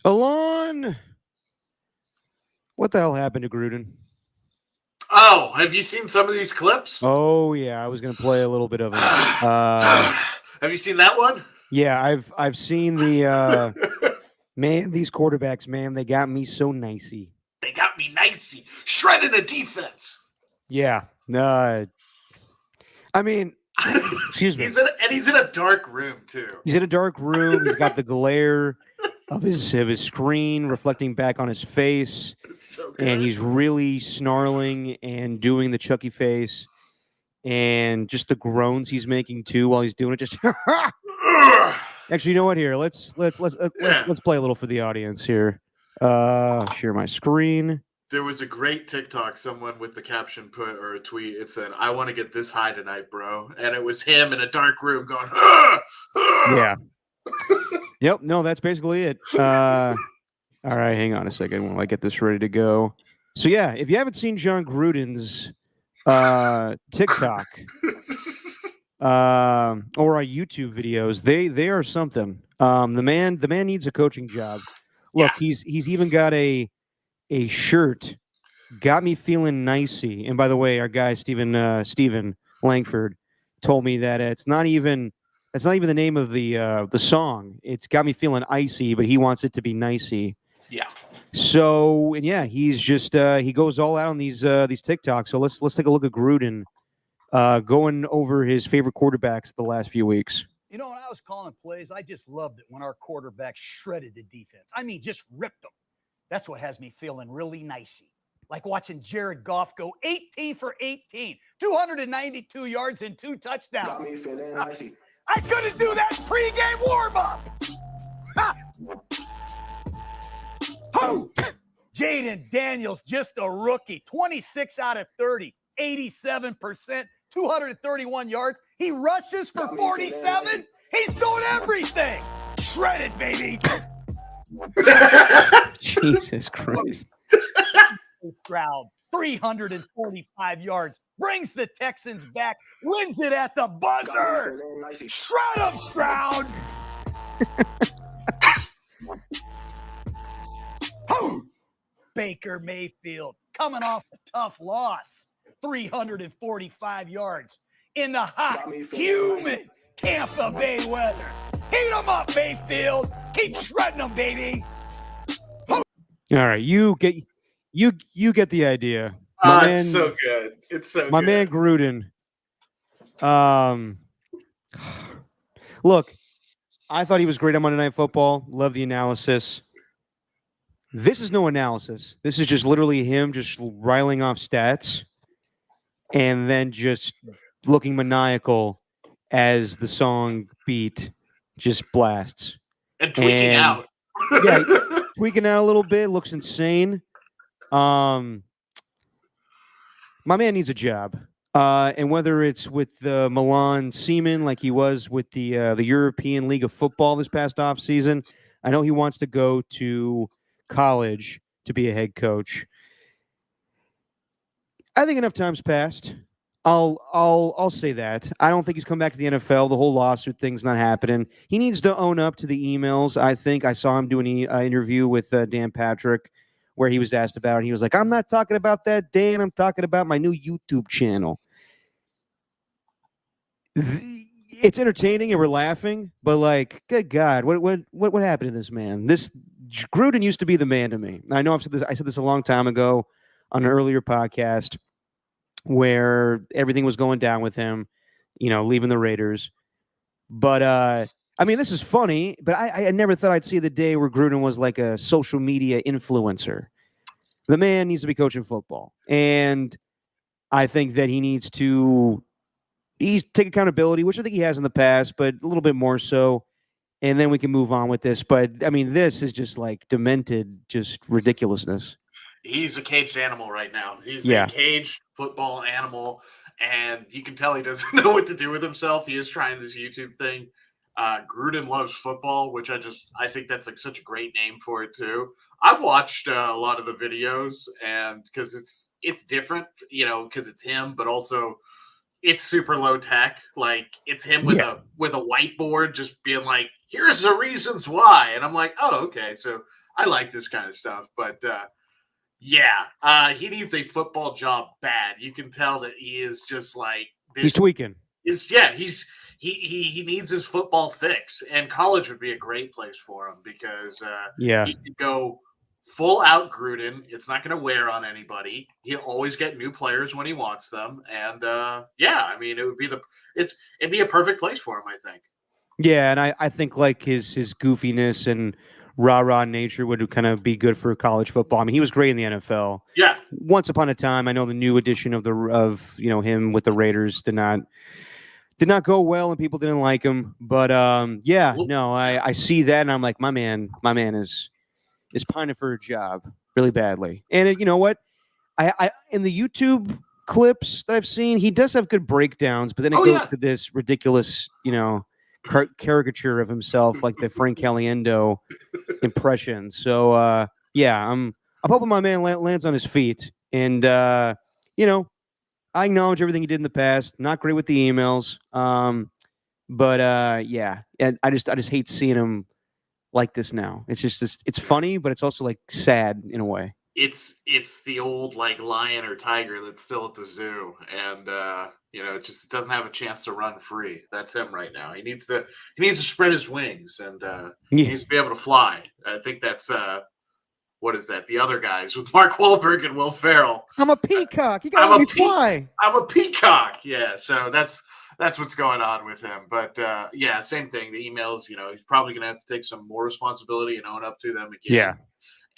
Alon, what the hell happened to Gruden? Oh, have you seen some of these clips? Oh yeah, I was gonna play a little bit of them. Have you seen that one? Yeah, I've seen the man. These quarterbacks, man, they got me so nicey. They got me nicey, shredding a defense. Yeah, I mean, excuse me. He's in a dark room too. He's in a dark room. He's got the glare of his screen reflecting back on his face, It's so good. and he's really snarling and doing the Chucky face, and just the groans he's making too while he's doing it. Just actually, you know what? Here, let's play a little for the audience here. Share my screen. There was a great TikTok. Someone with the caption put or a tweet. It said, "I want to get this high tonight, bro," and it was him in a dark room going, Yeah. Yep. No, that's basically it. All right, hang on a second while I get this ready to go. So yeah, if you haven't seen John Gruden's TikTok or our YouTube videos, they are something. The man needs a coaching job. Look, Yeah. he's even got a shirt. Got me feeling nicey. And by the way, our guy Stephen Langford told me that it's not even the name of the song. It's got me feeling icy, but he wants it to be nicey. Yeah. So, and yeah, he's just he goes all out on these TikToks. So let's take a look at Gruden going over his favorite quarterbacks the last few weeks. You know, when I was calling plays, I just loved it when our quarterback shredded the defense. I mean, just ripped them. That's what has me feeling really nicey. Like watching Jared Goff go 18 for 18, 292 yards and 2 touchdowns. Got me feeling nicey. I couldn't do that pregame warm-up. Jaden Daniels, just a rookie, 26 out of 30, 87%, 231 yards. He rushes for 47. He's doing everything. Shredded, baby. Jesus Christ. Stroud, 345 yards, brings the Texans back, wins it at the buzzer. Shred him, Stroud. Baker Mayfield coming off a tough loss, 345 yards in the hot, humid Tampa Bay weather. Heat them up, Mayfield. Keep shredding them, baby. All right, you get the idea. It's so good. It's so my good. man Gruden. Look, I thought he was great on Monday Night Football. Love the analysis. This is no analysis. This is just literally him just riling off stats and then just looking maniacal as the song beat just blasts. And tweaking out. Yeah, tweaking out a little bit. Looks insane. My man needs a job. And whether it's with the Milan Seaman like he was with the European League of Football this past offseason, I know he wants to go to college to be a head coach. I think enough time's passed. I'll say that. I don't think he's come back to the NFL. The whole lawsuit thing's not happening. He needs to own up to the emails. I think I saw him do an interview with Dan Patrick where he was asked about it. He was like, "I'm not talking about that, Dan. I'm talking about my new YouTube channel." It's entertaining and we're laughing, but like, good God, what happened to this man? This Gruden used to be the man to me. I know I said this a long time ago on an earlier podcast where everything was going down with him, leaving the Raiders. But I mean, this is funny, but I never thought I'd see the day where Gruden was like a social media influencer. The man needs to be coaching football, and I think that he needs to take accountability, which I think he has in the past, but a little bit more so. And then we can move on with this. But I mean, this is just like demented, just ridiculousness. He's a caged animal right now. He's a caged football animal, and you can tell he doesn't know what to do with himself. He is trying this YouTube thing. Gruden loves football, which I think that's like such a great name for it too. I've watched a lot of the videos, and because it's different, because it's him, but also it's super low tech. Like it's him with a whiteboard, just being like, "Here's the reasons why," and I'm like, "Oh, okay." So I like this kind of stuff, but he needs a football job bad. You can tell that he is just like this. He's tweaking. He needs his football fix, and college would be a great place for him because he could go full out Gruden. It's not going to wear on anybody. He'll always get new players when he wants them, and I mean, it'd be a perfect place for him, I think. Yeah, and I think like his goofiness and rah-rah nature would kind of be good for college football. I mean, he was great in the NFL. Yeah. Once upon a time, I know the new edition of him with the Raiders did not go well and people didn't like him. But I see that and I'm like, my man is pining for a job really badly. And you know what? I in the YouTube clips that I've seen, he does have good breakdowns, but then it goes to this ridiculous, caricature of himself, like the Frank Caliendo impression. So I'm hoping my man lands on his feet, and I acknowledge everything he did in the past. Not great with the emails, but and I just hate seeing him like this now. It's just it's funny, but it's also like sad in a way. It's the old like lion or tiger that's still at the zoo, and it just doesn't have a chance to run free. That's him right now. He needs to spread his wings, and he needs to be able to fly. I think that's what is that? The other guys with Mark Wahlberg and Will Ferrell. I'm a peacock. You gotta let me fly. I'm a peacock. Yeah, so that's what's going on with him. But same thing. The emails, he's probably gonna have to take some more responsibility and own up to them again. Yeah.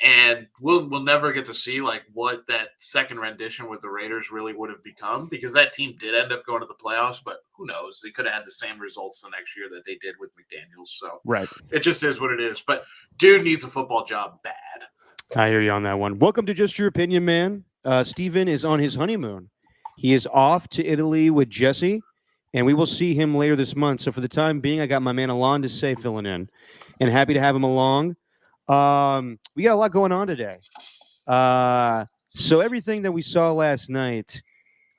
And we'll never get to see like what that second rendition with the Raiders really would have become, because that team did end up going to the playoffs, but who knows? They could have had the same results the next year that they did with McDaniels. So it just is what it is. But dude needs a football job bad. I hear you on that one. Welcome to Just Your Opinion, man. Steven is on his honeymoon. He is off to Italy with Jesse, and we will see him later this month. So for the time being, I got my man Alon to say filling in, and happy to have him along. We got a lot going on today. So everything that we saw last night,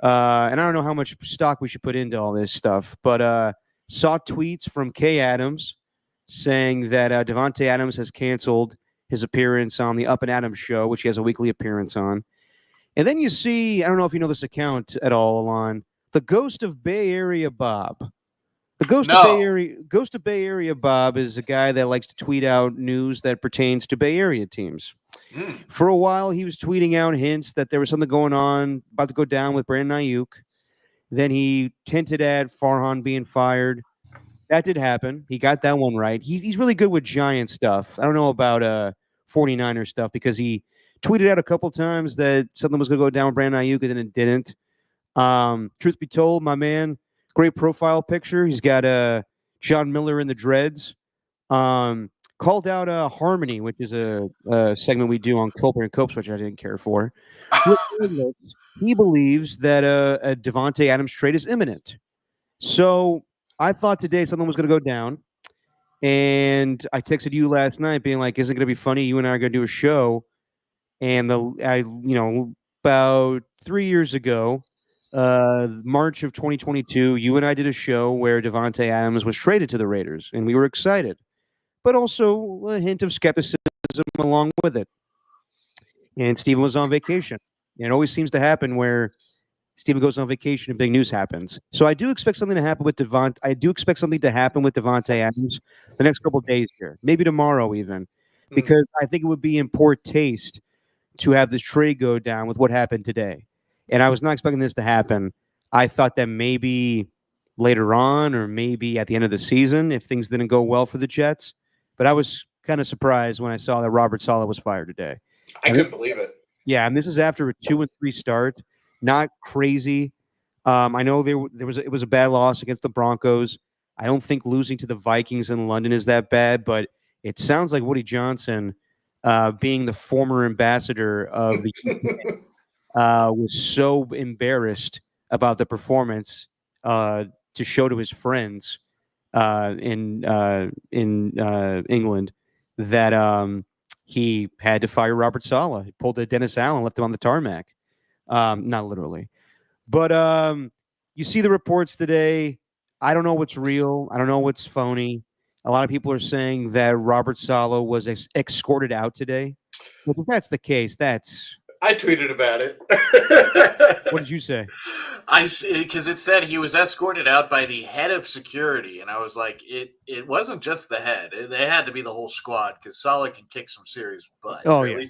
and I don't know how much stock we should put into all this stuff, but saw tweets from Kay Adams saying that Davante Adams has canceled his appearance on the Up and Adams show, which he has a weekly appearance on. And then you see, I don't know if you know this account at all, Alon, the Ghost of Bay Area Bob. The Ghost of Bay Area Bob is a guy that likes to tweet out news that pertains to Bay Area teams. For a while, he was tweeting out hints that there was something going on, about to go down with Brandon Ayuk. Then he hinted at Farhan being fired. That did happen. He got that one right. He's really good with Giant stuff. I don't know about 49er stuff, because he tweeted out a couple times that something was going to go down with Brandon Ayuk, and then it didn't. Truth be told, my man, great profile picture. He's got John Miller in the dreads. Called out Harmony, which is a segment we do on Colbert and Copes, which I didn't care for. He believes that a Davante Adams trade is imminent. So I thought today something was going to go down. And I texted you last night being like, isn't it going to be funny? You and I are going to do a show. And about 3 years ago, March of 2022, you and I did a show where Davante Adams was traded to the Raiders, and we were excited, but also a hint of skepticism along with it. And Steven was on vacation. And it always seems to happen where Steven goes on vacation and big news happens. So I do expect something to happen with Davante. I do expect something to happen with Davante Adams the next couple of days here, maybe tomorrow even, because I think it would be in poor taste to have this trade go down with what happened today. And I was not expecting this to happen. I thought that maybe later on, or maybe at the end of the season, if things didn't go well for the Jets. But I was kind of surprised when I saw that Robert Saleh was fired today. I couldn't believe it. Yeah, and this is after a 2-3 start. Not crazy. I know it was a bad loss against the Broncos. I don't think losing to the Vikings in London is that bad, but it sounds like Woody Johnson, being the former ambassador of the UK, was so embarrassed about the performance to show to his friends in England that he had to fire Robert Saleh. He pulled a Dennis Allen, left him on the tarmac. Not literally. But you see the reports today. I don't know what's real. I don't know what's phony. A lot of people are saying that Robert Saleh was escorted out today. Well, if that's the case, that's I tweeted about it. what did you say? Because it said he was escorted out by the head of security, and I was like, it wasn't just the head; they had to be the whole squad because Saleh can kick some serious butt. Oh Or yeah, at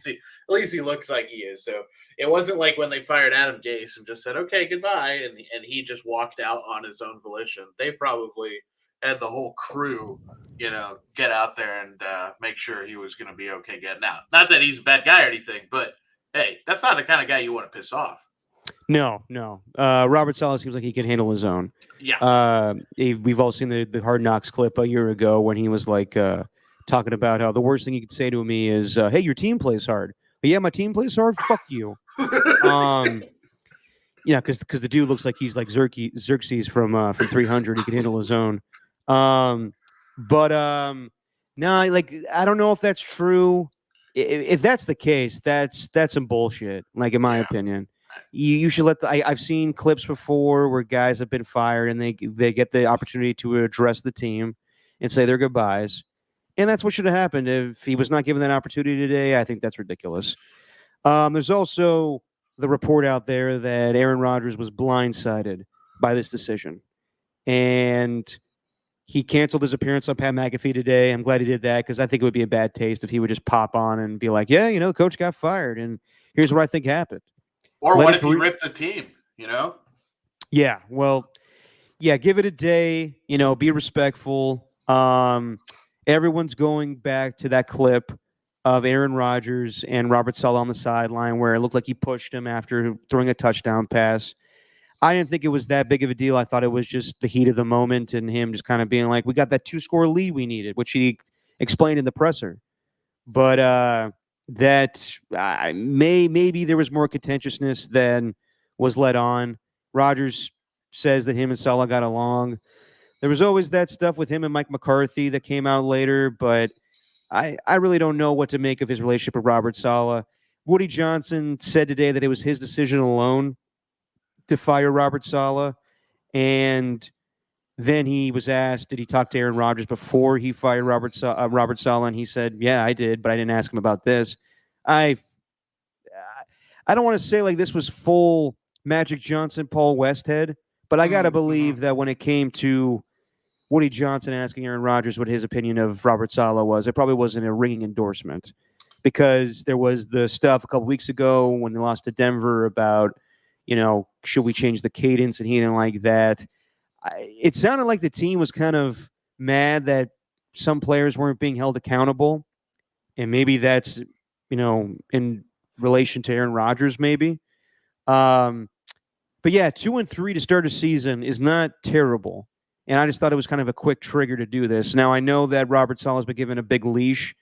least he looks like he is. So it wasn't like when they fired Adam Gase and just said, "Okay, goodbye," and he just walked out on his own volition. They probably had the whole crew, get out there and make sure he was going to be okay getting out. Not that he's a bad guy or anything, but hey, that's not the kind of guy you want to piss off. no. Robert Saleh seems like he can handle his own. Yeah. We've all seen the Hard Knocks clip a year ago when he was like talking about how the worst thing you could say to me is, "Hey, your team plays hard." But yeah, my team plays hard. Fuck you. Yeah, because the dude looks like he's like Xerxes from 300. He can handle his own. But no, like I don't know if that's true. If that's the case, that's some bullshit. Like in my opinion, you should let I've seen clips before where guys have been fired and they get the opportunity to address the team and say their goodbyes, and that's what should have happened. If he was not given that opportunity today, I think that's ridiculous. There's also the report out there that Aaron Rodgers was blindsided by this decision, and he canceled his appearance on Pat McAfee today. I'm glad he did that because I think it would be a bad taste if he would just pop on and be like, "Yeah, the coach got fired, and here's what I think happened." Or what if he ripped the team? Yeah, well, yeah, give it a day. Be respectful. Everyone's going back to that clip of Aaron Rodgers and Robert Saleh on the sideline where it looked like he pushed him after throwing a touchdown pass. I didn't think it was that big of a deal. I thought it was just the heat of the moment and him just kind of being like, we got that 2-score lead we needed, which he explained in the presser. But maybe there was more contentiousness than was let on. Rodgers says that him and Saleh got along. There was always that stuff with him and Mike McCarthy that came out later, but I really don't know what to make of his relationship with Robert Saleh. Woody Johnson said today that it was his decision alone to fire Robert Saleh, and then he was asked, did he talk to Aaron Rodgers before he fired Robert Saleh? And he said, yeah, I did, but I didn't ask him about this. I don't want to say like this was full Magic Johnson, Paul Westhead, but I got to believe that when it came to Woody Johnson asking Aaron Rodgers what his opinion of Robert Saleh was, it probably wasn't a ringing endorsement because there was the stuff a couple weeks ago when they lost to Denver about, should we change the cadence? And he didn't like that. It sounded like the team was kind of mad that some players weren't being held accountable. And maybe that's, in relation to Aaron Rodgers, maybe. But yeah, 2-3 to start a season is not terrible. And I just thought it was kind of a quick trigger to do this. Now, I know that Robert Saleh has been given a big leash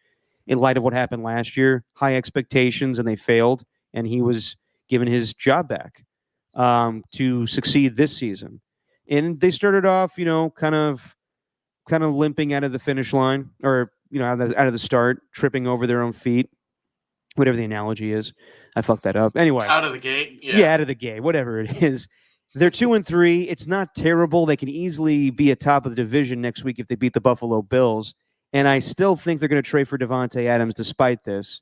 in light of what happened last year, high expectations, and they failed. And he was given his job back to succeed this season. And they started off, kind of limping out of the finish line or, out of the start, tripping over their own feet, whatever the analogy is. I fucked that up. Anyway. Out of the gate? Yeah, out of the gate, whatever it is. They're 2-3. It's not terrible. They can easily be atop of the division next week if they beat the Buffalo Bills. And I still think they're going to trade for Davante Adams despite this.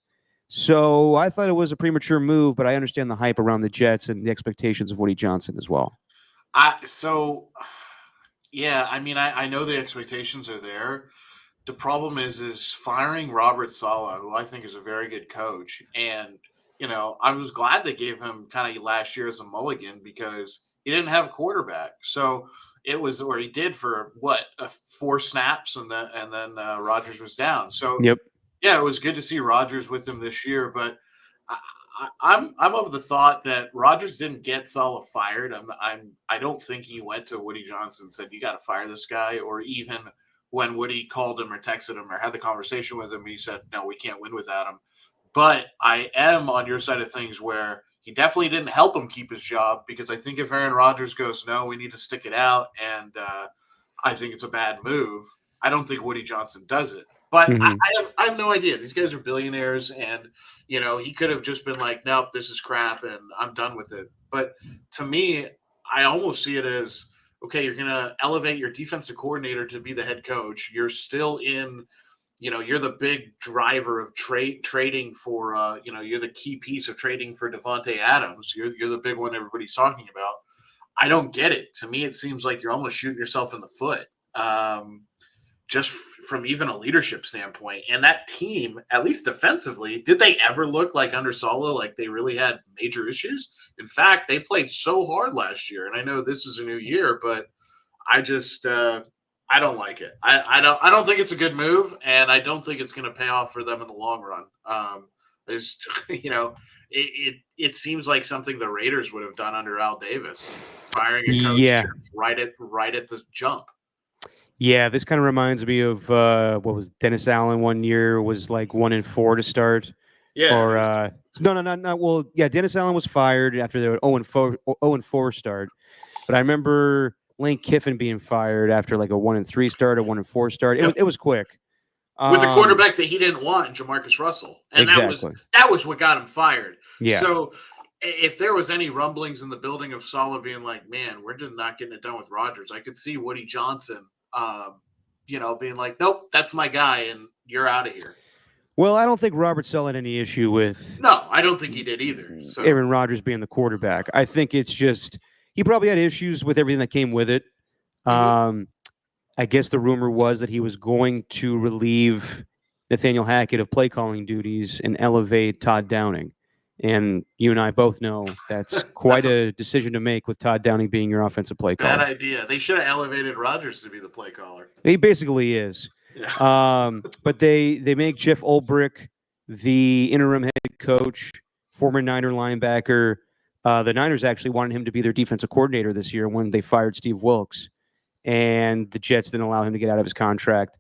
So I thought it was a premature move, but I understand the hype around the Jets and the expectations of Woody Johnson as well. I know the expectations are there. The problem is firing Robert Saleh, who I think is a very good coach. And, I was glad they gave him kind of last year as a mulligan because he didn't have a quarterback. So it was where he did for 4 snaps and then Rodgers was down. So yep. Yeah, it was good to see Rodgers with him this year, but I'm of the thought that Rodgers didn't get Saleh fired. I don't think he went to Woody Johnson and said, you got to fire this guy, or even when Woody called him or texted him or had the conversation with him, he said, no, we can't win without him. But I am on your side of things where he definitely didn't help him keep his job, because I think if Aaron Rodgers goes, no, we need to stick it out, and I think it's a bad move, I don't think Woody Johnson does it. But I have no idea. These guys are billionaires, and he could have just been like, nope, this is crap, and I'm done with it. But to me, I almost see it as okay, you're going to elevate your defensive coordinator to be the head coach. You're still in, you're the big driver of trading for, you're the key piece of trading for Davante Adams. You're the big one everybody's talking about. I don't get it. To me, it seems like you're almost shooting yourself in the foot. Just from even a leadership standpoint. And that team, at least defensively, did they ever look like under Saleh, like they really had major issues? In fact, they played so hard last year. And I know this is a new year, but I just I don't like it. I don't think it's a good move, and I don't think it's going to pay off for them in the long run. There's it seems like something the Raiders would have done under Al Davis, firing a coach right at the jump. Yeah, this kind of reminds me of what was Dennis Allen one year was like 1-4 to start. Yeah. Or no, not well. Yeah, Dennis Allen was fired after their 0-4 start. But I remember Lane Kiffin being fired after like a 1-3 start, a 1-4 start. It was quick. With the quarterback that he didn't want, Jamarcus Russell, and exactly. that was what got him fired. Yeah. So if there was any rumblings in the building of Saleh being like, "Man, we're just not getting it done with Rodgers," I could see Woody Johnson, being like, "Nope, that's my guy, and you're out of here." Well, I don't think Robert Saleh had any issue with. No, I don't think he did either. So. Aaron Rodgers being the quarterback. I think it's just he probably had issues with everything that came with it. Mm-hmm. I guess the rumor was that he was going to relieve Nathaniel Hackett of play calling duties and elevate Todd Downing. And you and I both know that's quite a decision to make with Todd Downing being your offensive play caller. Bad idea. They should have elevated Rodgers to be the play caller. He basically is. Yeah. But they make Jeff Ulbrich the interim head coach, former Niner linebacker. The Niners actually wanted him to be their defensive coordinator this year when they fired Steve Wilkes. And the Jets didn't allow him to get out of his contract.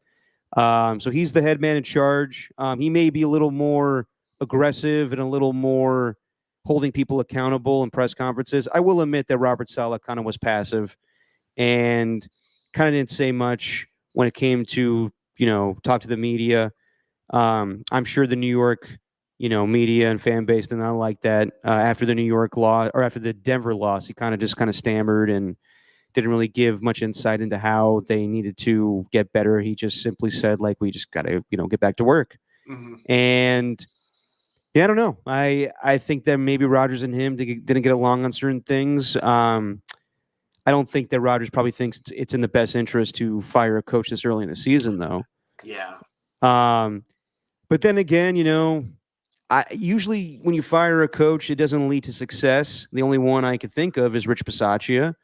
So he's the head man in charge. He may be a little more aggressive and a little more holding people accountable in press conferences. I will admit that Robert Saleh kind of was passive and kind of didn't say much when it came to, talk to the media. I'm sure the New York, media and fan base did not like that. After the New York loss or after the Denver loss, he kind of stammered and didn't really give much insight into how they needed to get better. He just simply said, like, we just got to, get back to work. Mm-hmm. And yeah, I don't know. I think that maybe Rodgers and him didn't get along on certain things. I don't think that Rodgers probably thinks it's in the best interest to fire a coach this early in the season, though. Yeah. But then again, usually when you fire a coach, it doesn't lead to success. The only one I could think of is Rich Bisaccia.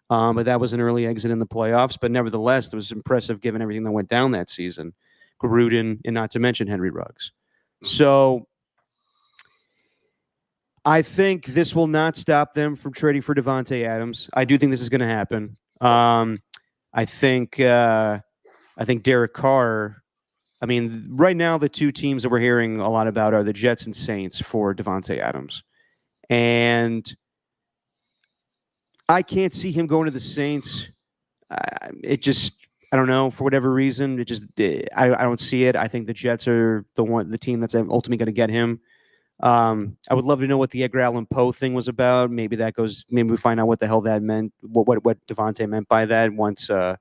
But that was an early exit in the playoffs. But nevertheless, it was impressive given everything that went down that season. Gruden, and not to mention Henry Ruggs. So I think this will not stop them from trading for Davante Adams. I do think this is going to happen. I think Derek Carr. I mean, right now the two teams that we're hearing a lot about are the Jets and Saints for Davante Adams, and I can't see him going to the Saints. I don't know, for whatever reason. I don't see it. I think the Jets are the team that's ultimately going to get him. I would love to know what the Edgar Allan Poe thing was about. Maybe we find out what the hell that meant, what Davante meant by that once the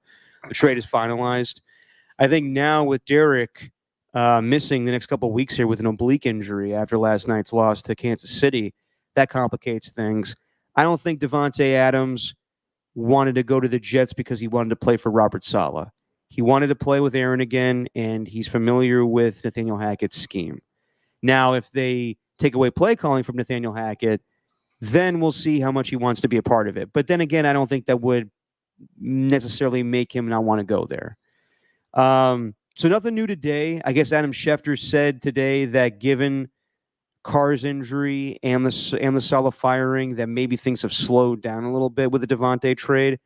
trade is finalized. I think now with Derek missing the next couple of weeks here with an oblique injury after last night's loss to Kansas City, that complicates things. I don't think Davante Adams wanted to go to the Jets because he wanted to play for Robert Saleh. He wanted to play with Aaron again, and he's familiar with Nathaniel Hackett's scheme. Now, if they take away play calling from Nathaniel Hackett, then we'll see how much he wants to be a part of it. But then again, I don't think that would necessarily make him not want to go there. So nothing new today. I guess Adam Schefter said today that given Carr's injury and the Saleh firing, that maybe things have slowed down a little bit with the Davante trade.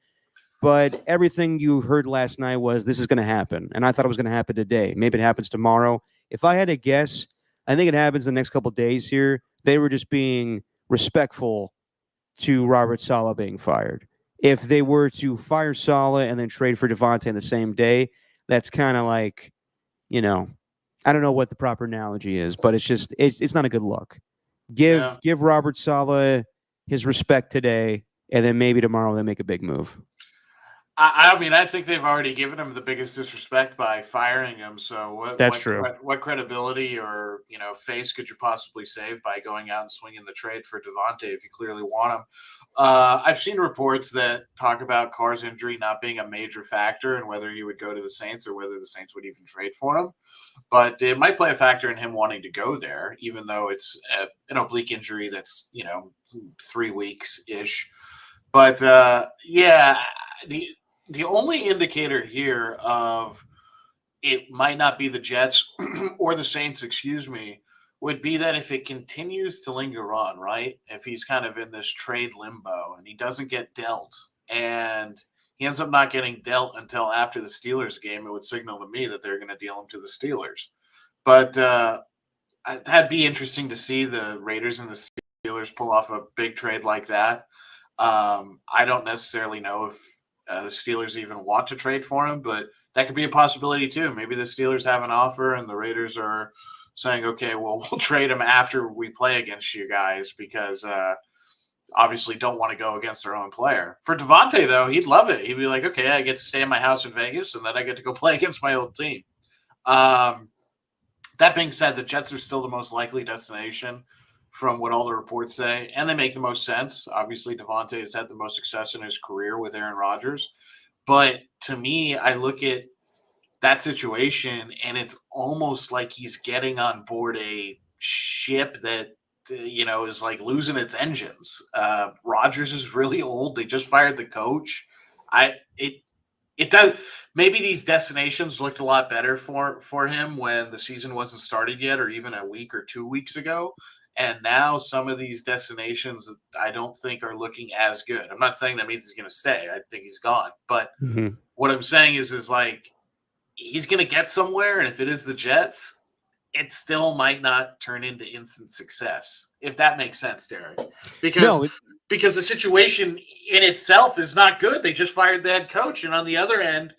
But everything you heard last night was this is going to happen. And I thought it was going to happen today. Maybe it happens tomorrow. If I had to guess, I think it happens the next couple of days here. They were just being respectful to Robert Saleh being fired. If they were to fire Saleh and then trade for Davante in the same day, that's kind of like, I don't know what the proper analogy is, but it's not a good look. Give Robert Saleh his respect today, and then maybe tomorrow they make a big move. I mean, I think they've already given him the biggest disrespect by firing him. So That's true. what credibility or face could you possibly save by going out and swinging the trade for Davante if you clearly want him? I've seen reports that talk about Carr's injury not being a major factor in whether he would go to the Saints or whether the Saints would even trade for him. But it might play a factor in him wanting to go there, even though it's an oblique injury that's 3 weeks ish. But yeah, the only indicator here of it might not be the Jets or the Saints, excuse me, would be that if it continues to linger on, right? If he's kind of in this trade limbo and he doesn't get dealt and he ends up not getting dealt until after the Steelers game, it would signal to me that they're going to deal him to the Steelers. But that'd be interesting to see the Raiders and the Steelers pull off a big trade like that. I don't necessarily know if the Steelers even want to trade for him, but that could be a possibility too. Maybe the Steelers have an offer and the Raiders are saying, okay, well, we'll trade him after we play against you guys because obviously don't want to go against their own player. For Davante, though, he'd love it. He'd be like, okay, I get to stay in my house in Vegas and then I get to go play against my old team. That being said, the Jets are still the most likely destination from what all the reports say, and they make the most sense. Obviously, Davante has had the most success in his career with Aaron Rodgers. But to me, I look at that situation, and it's almost like he's getting on board a ship that is like losing its engines. Rodgers is really old. They just fired the coach. It does. Maybe these destinations looked a lot better for him when the season wasn't started yet, or even a week or 2 weeks ago. And now some of these destinations I don't think are looking as good. I'm not saying that means he's going to stay. I think he's gone. But what I'm saying is like he's going to get somewhere, and if it is the Jets, it still might not turn into instant success. If that makes sense, Derek. Because the situation in itself is not good. They just fired the head coach, and on the other end,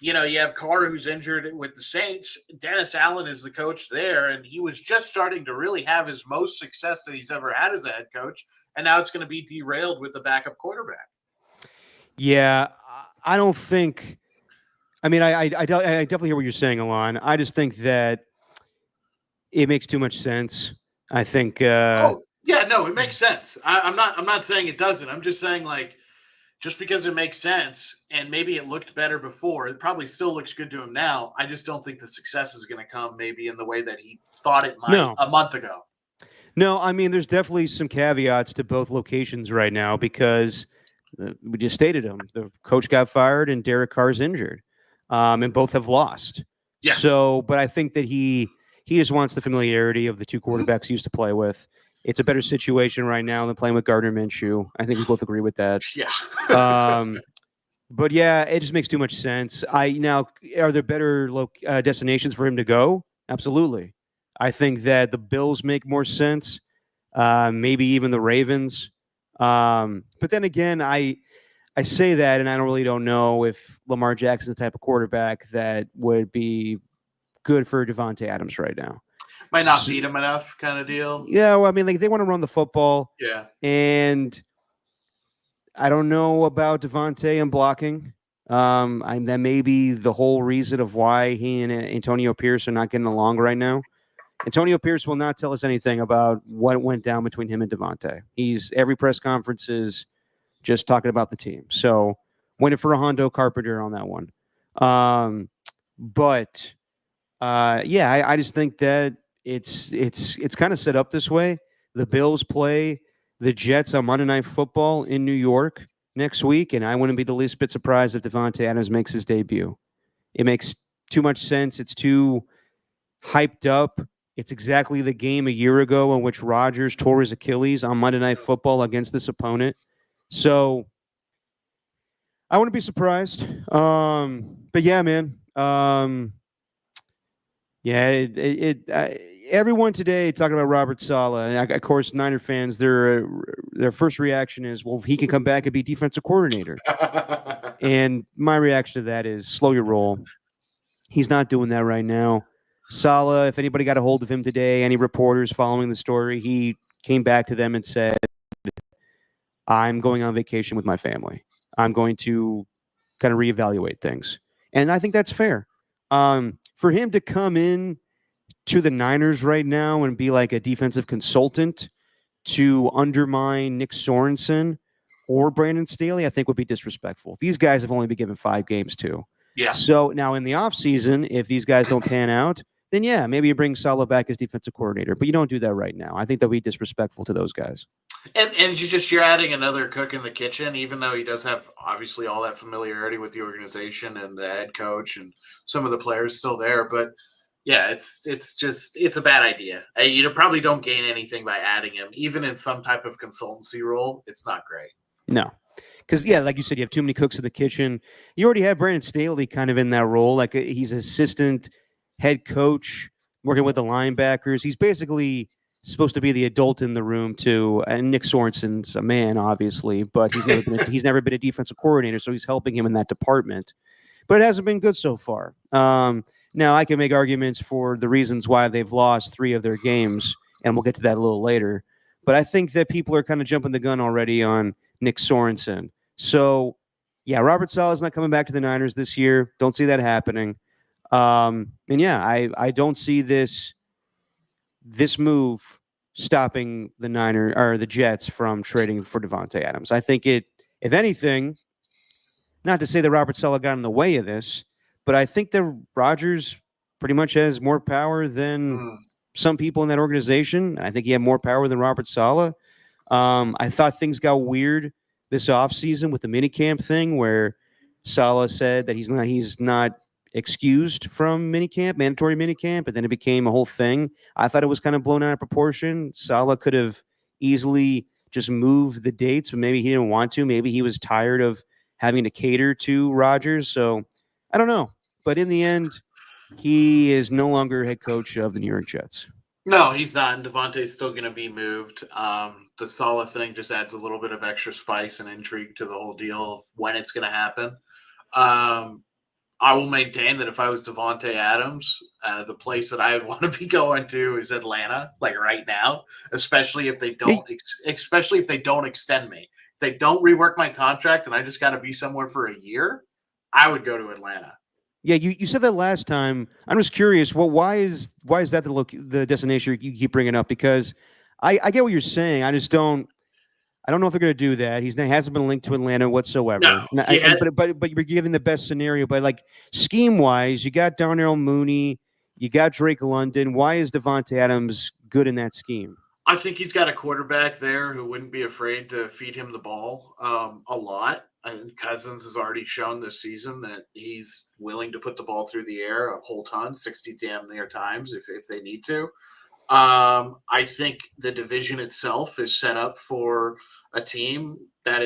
you have Carr, who's injured with the Saints. Dennis Allen is the coach there, and he was just starting to really have his most success that he's ever had as a head coach, and now it's going to be derailed with the backup quarterback. Yeah, I don't think – I mean, I definitely hear what you're saying, Alon. I just think that it makes too much sense. I think it makes sense. I'm not saying it doesn't. I'm just saying, like, just because it makes sense and maybe it looked better before, it probably still looks good to him now. I just don't think the success is going to come maybe in the way that he thought it might a month ago. No, I mean, there's definitely some caveats to both locations right now because we just stated them. The coach got fired and Derek Carr's injured, and both have lost. Yeah. So, but I think that he just wants the familiarity of the two quarterbacks he used to play with. It's a better situation right now than playing with Gardner Minshew. I think we both agree with that. Yeah. But yeah, it just makes too much sense. Now, are there better destinations for him to go? Absolutely. I think that the Bills make more sense. Maybe even the Ravens. But then again, I say that, and I don't know if Lamar Jackson's the type of quarterback that would be good for Davante Adams right now. Might not beat him enough, kind of deal. Yeah, well, I mean, like they want to run the football. Yeah. And I don't know about Davante and blocking. That may be the whole reason of why he and Antonio Pierce are not getting along right now. Antonio Pierce will not tell us anything about what went down between him and Davante. Every press conference is just talking about the team. So waiting for a Hondo Carpenter on that one. I just think that it's kind of set up this way. The Bills play the Jets on Monday Night Football in New York next week, and I wouldn't be the least bit surprised if Davante Adams makes his debut. It makes too much sense. It's too hyped up. It's exactly the game a year ago in which Rodgers tore his Achilles on Monday Night Football against this opponent. So I wouldn't be surprised. But yeah, man. Everyone today talking about Robert Saleh. And of course, Niner fans, their first reaction is, well, he can come back and be defensive coordinator. And my reaction to that is slow your roll. He's not doing that right now. Saleh, if anybody got a hold of him today, any reporters following the story, he came back to them and said, I'm going on vacation with my family. I'm going to kind of reevaluate things. And I think that's fair. For him to come in to the Niners right now and be like a defensive consultant to undermine Nick Sorensen or Brandon Staley, I think would be disrespectful. These guys have only been given 5 games too. Yeah. So now in the offseason, if these guys don't pan out, then yeah, maybe you bring Saleh back as defensive coordinator. But you don't do that right now. I think that would be disrespectful to those guys. And you're adding another cook in the kitchen, even though he does have obviously all that familiarity with the organization and the head coach and some of the players still there. But yeah, it's a bad idea. You probably don't gain anything by adding him, even in some type of consultancy role. It's not great. No, because yeah, like you said, you have too many cooks in the kitchen. You already have Brandon Staley kind of in that role, like he's assistant head coach working with the linebackers. He's basically supposed to be the adult in the room too. And Nick Sorensen's a man, obviously, but he's never been a defensive coordinator, so he's helping him in that department. But it hasn't been good so far. Now I can make arguments for the reasons why they've lost 3 of their games, and we'll get to that a little later. But I think that people are kind of jumping the gun already on Nick Sorensen. So yeah, Robert Saleh's not coming back to the Niners this year. Don't see that happening. And yeah, I don't see this move stopping the Jets from trading for Davante Adams. I think it, if anything, not to say that Robert Saleh got in the way of this, but I think that Rodgers pretty much has more power than some people in that organization. I think he had more power than Robert Saleh. I thought things got weird this offseason with the minicamp thing where Saleh said that he's not excused from mandatory minicamp, and then it became a whole thing. I thought it was kind of blown out of proportion. Saleh could have easily just moved the dates, but maybe he didn't want to. Maybe he was tired of having to cater to Rodgers. So I don't know. But in the end, he is no longer head coach of the New York Jets. No, he's not. And Davante's still going to be moved. The Saleh thing just adds a little bit of extra spice and intrigue to the whole deal of when it's going to happen. I will maintain that if I was Davante Adams, the place that I would want to be going to is Atlanta, like right now, especially if they don't extend me. If they don't rework my contract and I just got to be somewhere for a year, I would go to Atlanta. Yeah, you said that last time. I'm just curious. Well, why is that the destination you keep bringing up? Because I get what you're saying. I just don't. I don't know if they're going to do that. He hasn't been linked to Atlanta whatsoever. No, but you're giving the best scenario. But like scheme wise, you got Darnell Mooney, you got Drake London. Why is Davante Adams good in that scheme? I think he's got a quarterback there who wouldn't be afraid to feed him the ball a lot. And Cousins has already shown this season that he's willing to put the ball through the air a whole ton, 60 damn near times if they need to. I think the division itself is set up for a team that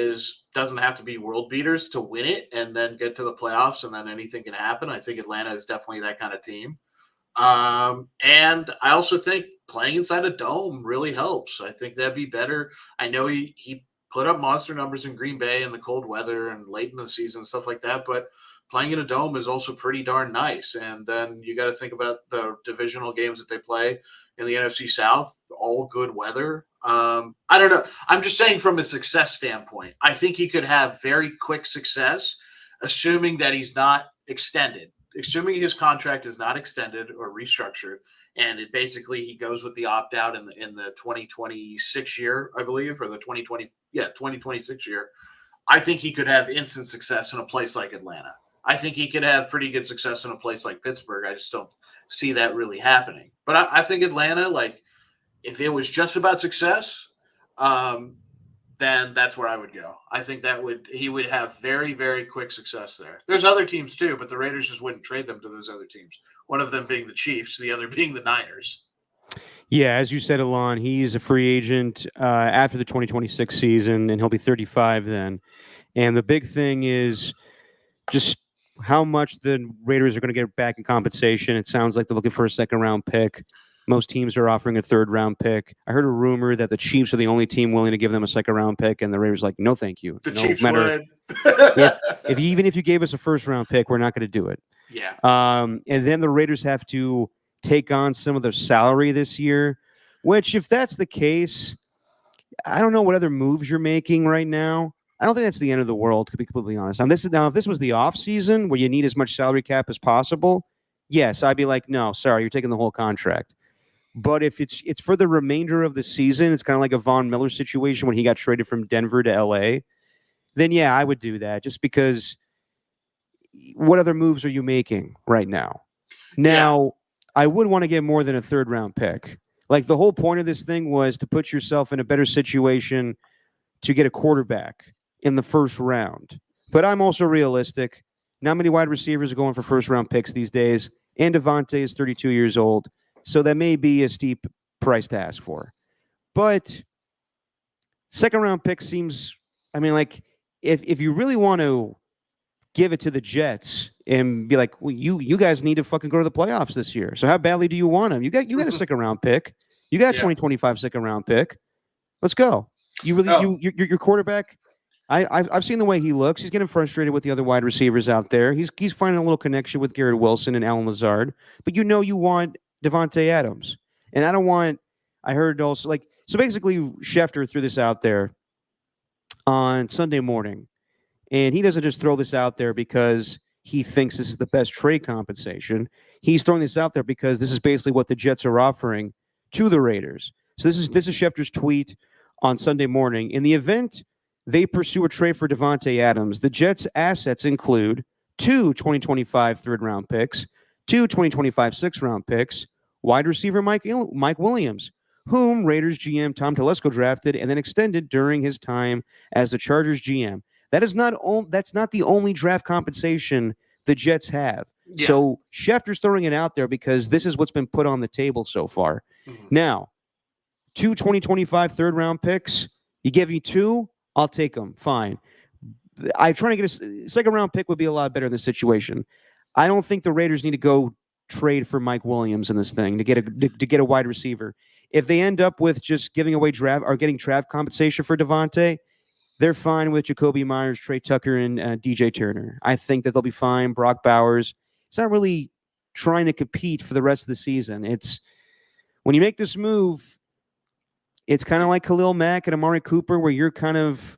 doesn't have to be world beaters to win it and then get to the playoffs and then anything can happen. I think Atlanta is definitely that kind of team. And I also think playing inside a dome really helps. I think that'd be better. I know he put up monster numbers in Green Bay in the cold weather and late in the season, stuff like that. But playing in a dome is also pretty darn nice. And then you got to think about the divisional games that they play in the NFC South, all good weather. I don't know. I'm just saying from a success standpoint, I think he could have very quick success, assuming that he's not extended, assuming his contract is not extended or restructured. And it basically he goes with the opt out in the 2026 year, I believe, or the 2026 year. I think he could have instant success in a place like Atlanta. I think he could have pretty good success in a place like Pittsburgh. I just don't see that really happening. But I think Atlanta, like, if it was just about success, then that's where I would go. I think he would have very, very quick success there. There's other teams too, but the Raiders just wouldn't trade them to those other teams. One of them being the Chiefs, the other being the Niners. Yeah, as you said, Alon, he's a free agent after the 2026 season, and he'll be 35 then. And the big thing is just how much the Raiders are going to get back in compensation. It sounds like they're looking for a second-round pick. Most teams are offering a third-round pick. I heard a rumor that the Chiefs are the only team willing to give them a second-round pick, and the Raiders are like, no, thank you. The no Chiefs matter would. even if you gave us a first-round pick, we're not going to do it. Yeah. And then the Raiders have to take on some of their salary this year, which if that's the case, I don't know what other moves you're making right now. I don't think that's the end of the world, to be completely honest. Now if this was the off season where you need as much salary cap as possible, yes, I'd be like, no, sorry, you're taking the whole contract. But if it's for the remainder of the season, it's kind of like a Von Miller situation when he got traded from Denver to LA, then yeah, I would do that just because what other moves are you making right now? Now, I would want to get more than a third round pick. Like the whole point of this thing was to put yourself in a better situation to get a quarterback in the first round. But I'm also realistic. Not many wide receivers are going for first round picks these days. And Davante is 32 years old. So that may be a steep price to ask for. But second round pick seems, I mean, like, if you really want to give it to the Jets and be like, well, you guys need to fucking go to the playoffs this year. So how badly do you want him? You got a second round pick. You got a 2025 second round pick. Let's go. You really your quarterback. I've seen the way he looks. He's getting frustrated with the other wide receivers out there. He's finding a little connection with Garrett Wilson and Alan Lazard. But you want Davante Adams, and I don't want. I heard also like so. Basically, Schefter threw this out there on Sunday morning, and he doesn't just throw this out there because he thinks this is the best trade compensation. He's throwing this out there because this is basically what the Jets are offering to the Raiders. So this is Schefter's tweet on Sunday morning. In the event they pursue a trade for Davante Adams, the Jets' assets include 2 2025 third-round picks, 2 2025 sixth-round picks, wide receiver Mike Williams, whom Raiders GM Tom Telesco drafted and then extended during his time as the Chargers GM. That's not the only draft compensation the Jets have. Yeah. So Schefter's throwing it out there because this is what's been put on the table so far. Mm-hmm. Now, 2 2025 third-round picks, you give me 2, I'll take them. Fine. I'm trying to get a second-round pick would be a lot better in this situation. I don't think the Raiders need to go trade for Mike Williams in this thing to get a wide receiver. If they end up with just giving away draft or getting draft compensation for Davante, they're fine with Jacoby Myers, Trey Tucker, and DJ Turner. I think that they'll be fine. Brock Bowers. It's not really trying to compete for the rest of the season. It's when you make this move, it's kind of like Khalil Mack and Amari Cooper, where you're kind of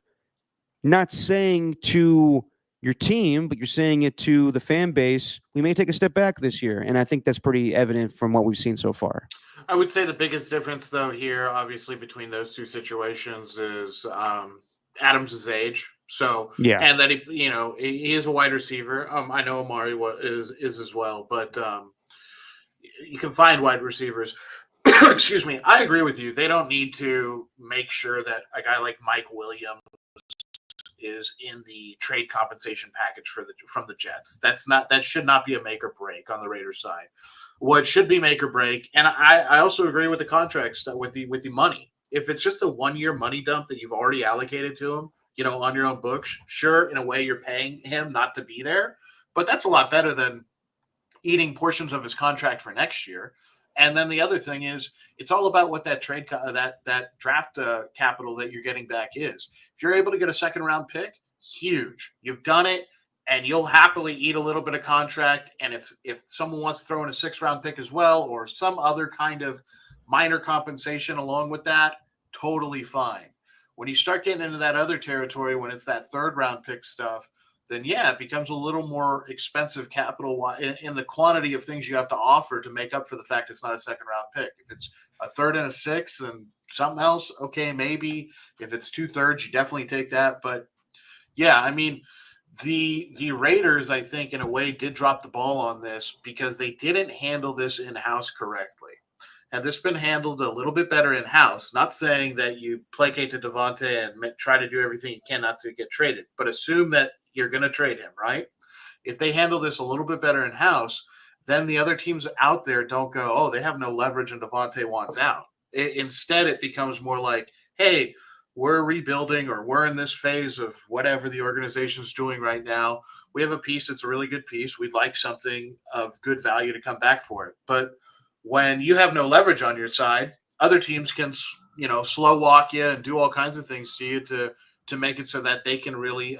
not saying to your team, but you're saying it to the fan base, we may take a step back this year. And I think that's pretty evident from what we've seen so far. I would say the biggest difference, though, here, obviously, between those two situations is Adams' age. So, yeah, and that he is a wide receiver. I know Amari is as well, but you can find wide receivers. Excuse me. I agree with you. They don't need to make sure that a guy like Mike Williams is in the trade compensation package from the Jets. That should not be a make or break on the Raiders side. What should be make or break, and I also agree with the contracts with the money. If it's just a 1-year money dump that you've already allocated to him, on your own books, sure, in a way you're paying him not to be there, but that's a lot better than eating portions of his contract for next year. And then the other thing is, it's all about what that trade that draft capital that you're getting back is. If you're able to get a second round pick, huge. You've done it, and you'll happily eat a little bit of contract. And if someone wants to throw in a 6th round pick as well, or some other kind of minor compensation along with that, totally fine. When you start getting into that other territory, when it's that 3rd round pick stuff, then yeah, it becomes a little more expensive capital in the quantity of things you have to offer to make up for the fact it's not a 2nd round pick. If it's a 3rd and a 6th and something else, okay, maybe. If it's 2/3, you definitely take that. But yeah, I mean, the Raiders, I think, in a way, did drop the ball on this because they didn't handle this in-house correctly. Had this been handled a little bit better in-house, not saying that you placate to Davante and try to do everything you can not to get traded, but assume that you're going to trade him, right? If they handle this a little bit better in-house, then the other teams out there don't go, oh, they have no leverage and Davante wants out. Instead, it becomes more like, hey, we're rebuilding or we're in this phase of whatever the organization's doing right now. We have a piece that's a really good piece. We'd like something of good value to come back for it. But when you have no leverage on your side, other teams can, slow walk you and do all kinds of things to you to make it so that they can really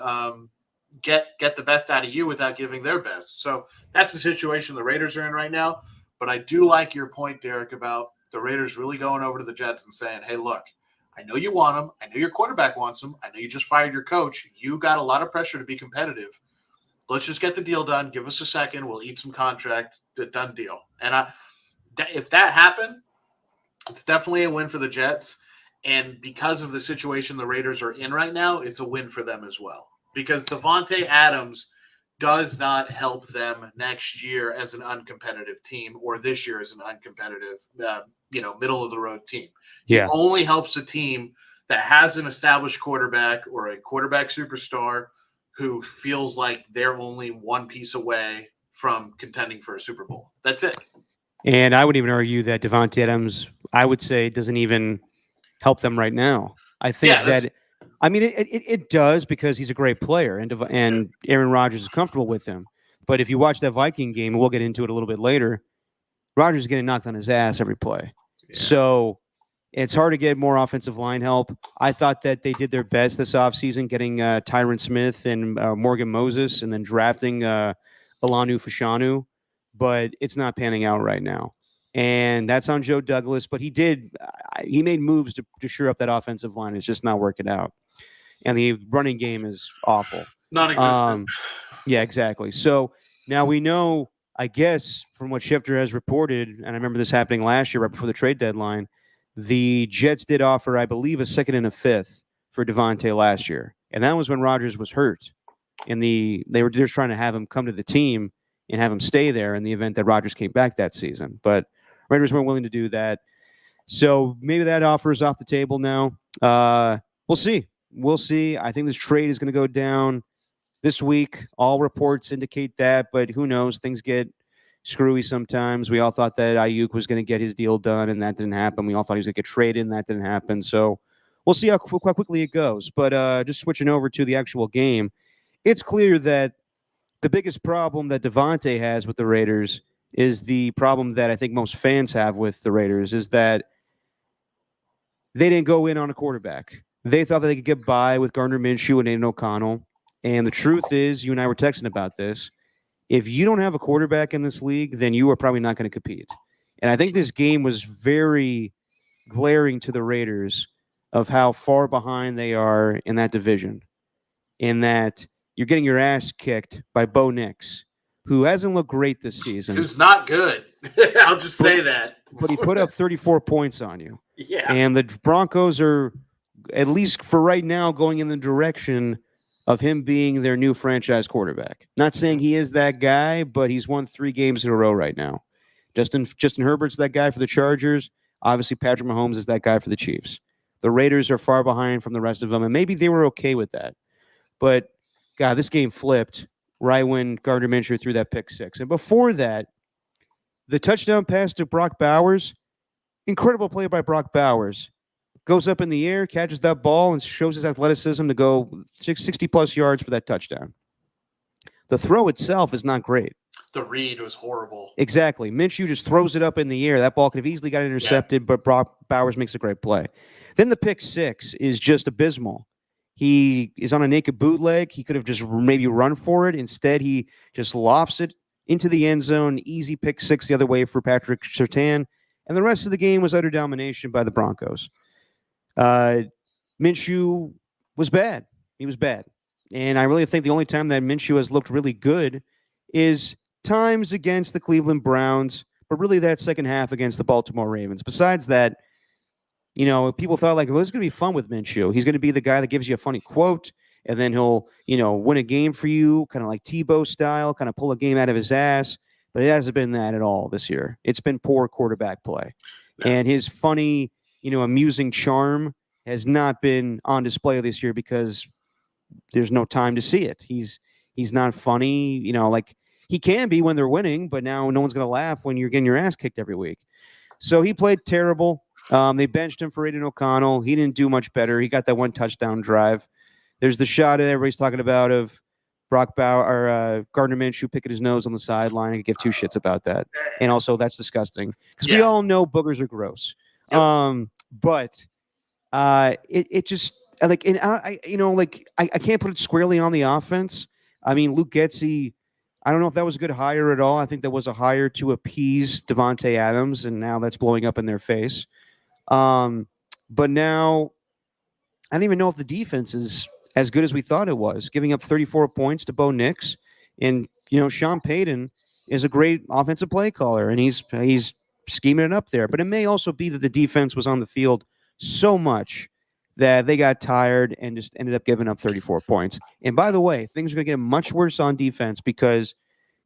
get the best out of you without giving their best. So that's the situation the Raiders are in right now. But I do like your point, Derek, about the Raiders really going over to the Jets and saying, hey, look, I know you want him. I know your quarterback wants him. I know you just fired your coach. You got a lot of pressure to be competitive. Let's just get the deal done. Give us a second. We'll eat some contract. Done deal. And if that happened, it's definitely a win for the Jets. And because of the situation the Raiders are in right now, it's a win for them as well. Because Davante Adams does not help them next year as an uncompetitive team, or this year as an uncompetitive, middle of the road team. Yeah. He only helps a team that has an established quarterback or a quarterback superstar who feels like they're only one piece away from contending for a Super Bowl. That's it. And I would even argue that Davante Adams, I would say, doesn't even help them right now. I think it does because he's a great player and Aaron Rodgers is comfortable with him. But if you watch that Viking game, and we'll get into it a little bit later, Rodgers is getting knocked on his ass every play. Yeah. So it's hard to get more offensive line help. I thought that they did their best this offseason getting Tyron Smith and Morgan Moses and then drafting Alanu Fashanu, but it's not panning out right now. And that's on Joe Douglas, but he made moves to shore up that offensive line. It's just not working out. And the running game is awful. Non-existent. Yeah, exactly. So now we know, I guess, from what Schefter has reported, and I remember this happening last year right before the trade deadline, the Jets did offer, I believe, a second and a fifth for Davante last year. And that was when Rodgers was hurt. And they were just trying to have him come to the team and have him stay there in the event that Rodgers came back that season. But Raiders weren't willing to do that. So maybe that offer is off the table now. We'll see. We'll see. I think this trade is going to go down this week. All reports indicate that, but who knows? Things get screwy sometimes. We all thought that Ayuk was going to get his deal done, and that didn't happen. We all thought he was going to get traded, and that didn't happen. So we'll see how quickly it goes. But just switching over to the actual game, it's clear that the biggest problem that Davante has with the Raiders is the problem that I think most fans have with the Raiders is that they didn't go in on a quarterback. They thought that they could get by with Gardner Minshew and Aiden O'Connell. And the truth is, you and I were texting about this. If you don't have a quarterback in this league, then you are probably not going to compete. And I think this game was very glaring to the Raiders of how far behind they are in that division. In that you're getting your ass kicked by Bo Nix, who hasn't looked great this season. Who's not good. I'll just say that. But he put up 34 points on you. Yeah. And the Broncos are, at least for right now, going in the direction of him being their new franchise quarterback. Not saying he is that guy, but he's won 3 games in a row right now. Justin Herbert's that guy for the Chargers. Obviously, Patrick Mahomes is that guy for the Chiefs. The Raiders are far behind from the rest of them, and maybe they were okay with that. But, God, this game flipped right when Gardner Minshew threw that pick 6. And before that, the touchdown pass to Brock Bowers, incredible play by Brock Bowers. Goes up in the air, catches that ball, and shows his athleticism to go 60-plus yards for that touchdown. The throw itself is not great. The read was horrible. Exactly. Minshew just throws it up in the air. That ball could have easily got intercepted, but Brock Bowers makes a great play. Then the pick 6 is just abysmal. He is on a naked bootleg. He could have just maybe run for it. Instead, he just lofts it into the end zone. Easy pick 6 the other way for Patrick Surtain. And the rest of the game was utter domination by the Broncos. Minshew was bad. He was bad. And I really think the only time that Minshew has looked really good is times against the Cleveland Browns, but really that second half against the Baltimore Ravens. Besides that, you know, people thought like, well, this is going to be fun with Minshew. He's going to be the guy that gives you a funny quote, and then he'll, win a game for you, kind of like Tebow style, kind of pull a game out of his ass. But it hasn't been that at all this year. It's been poor quarterback play. No. And his funny, amusing charm has not been on display this year because there's no time to see it. He's not funny, like he can be when they're winning, but now no one's going to laugh when you're getting your ass kicked every week. So he played terrible. They benched him for Aiden O'Connell. He didn't do much better. He got that one touchdown drive. There's the shot that everybody's talking about of Brock Bauer or Gardner Minshew picking his nose on the sideline. I could give 2 shits about that. And also that's disgusting because we all know boogers are gross. Yep. But it just like, and I can't put it squarely on the offense. I mean, Luke Getsy, I don't know if that was a good hire at all. I think that was a hire to appease Davante Adams, and now that's blowing up in their face. But now I don't even know if the defense is as good as we thought it was, giving up 34 points to Bo Nix. And, Sean Payton is a great offensive play caller, and he's scheming it up there. But it may also be that the defense was on the field so much that they got tired and just ended up giving up 34 points. And by the way, things are going to get much worse on defense because,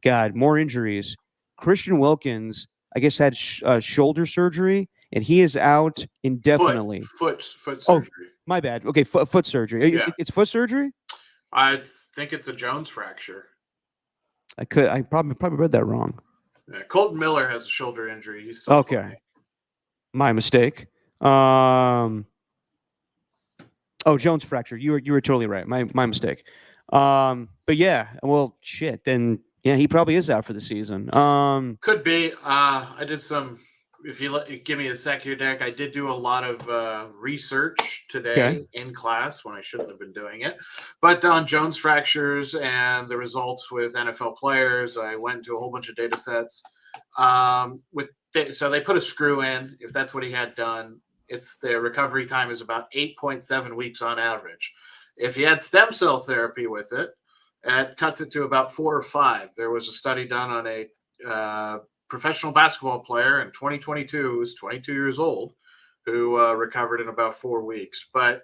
God, more injuries. Christian Wilkins, I guess, had shoulder surgery, and he is out indefinitely. Foot surgery. My bad. Okay, foot surgery. Yeah. It's foot surgery? I think it's a Jones fracture. I probably read that wrong. Yeah, Colton Miller has a shoulder injury. He's still okay. playing. My mistake. Jones fracture. You were totally right. My mistake. But yeah, well, shit. Then yeah, he probably is out for the season. Could be. I did some. If you give me a sec here, Deck, I did do a lot of research today in class when I shouldn't have been doing it. But on Jones fractures and the results with NFL players, I went into a whole bunch of data sets. So they put a screw in. If that's what he had done, the recovery time is about 8.7 weeks on average. If he had stem cell therapy with it, it cuts it to about 4 or 5. There was a study done on a professional basketball player in 2022 who was 22 years old who recovered in about 4 weeks. But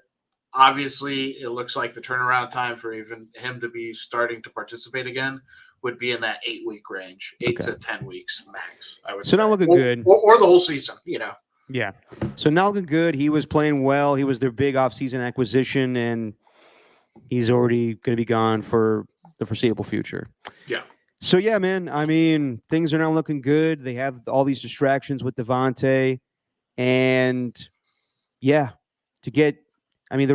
obviously, it looks like the turnaround time for even him to be starting to participate again would be in that 8-week range, 8 to 10 weeks max, I would say. So not looking good. Or the whole season, Yeah. So not looking good. He was playing well. He was their big offseason acquisition, and he's already going to be gone for the foreseeable future. Yeah. So, yeah, man, I mean, things are not looking good. They have all these distractions with Davante. And, yeah, the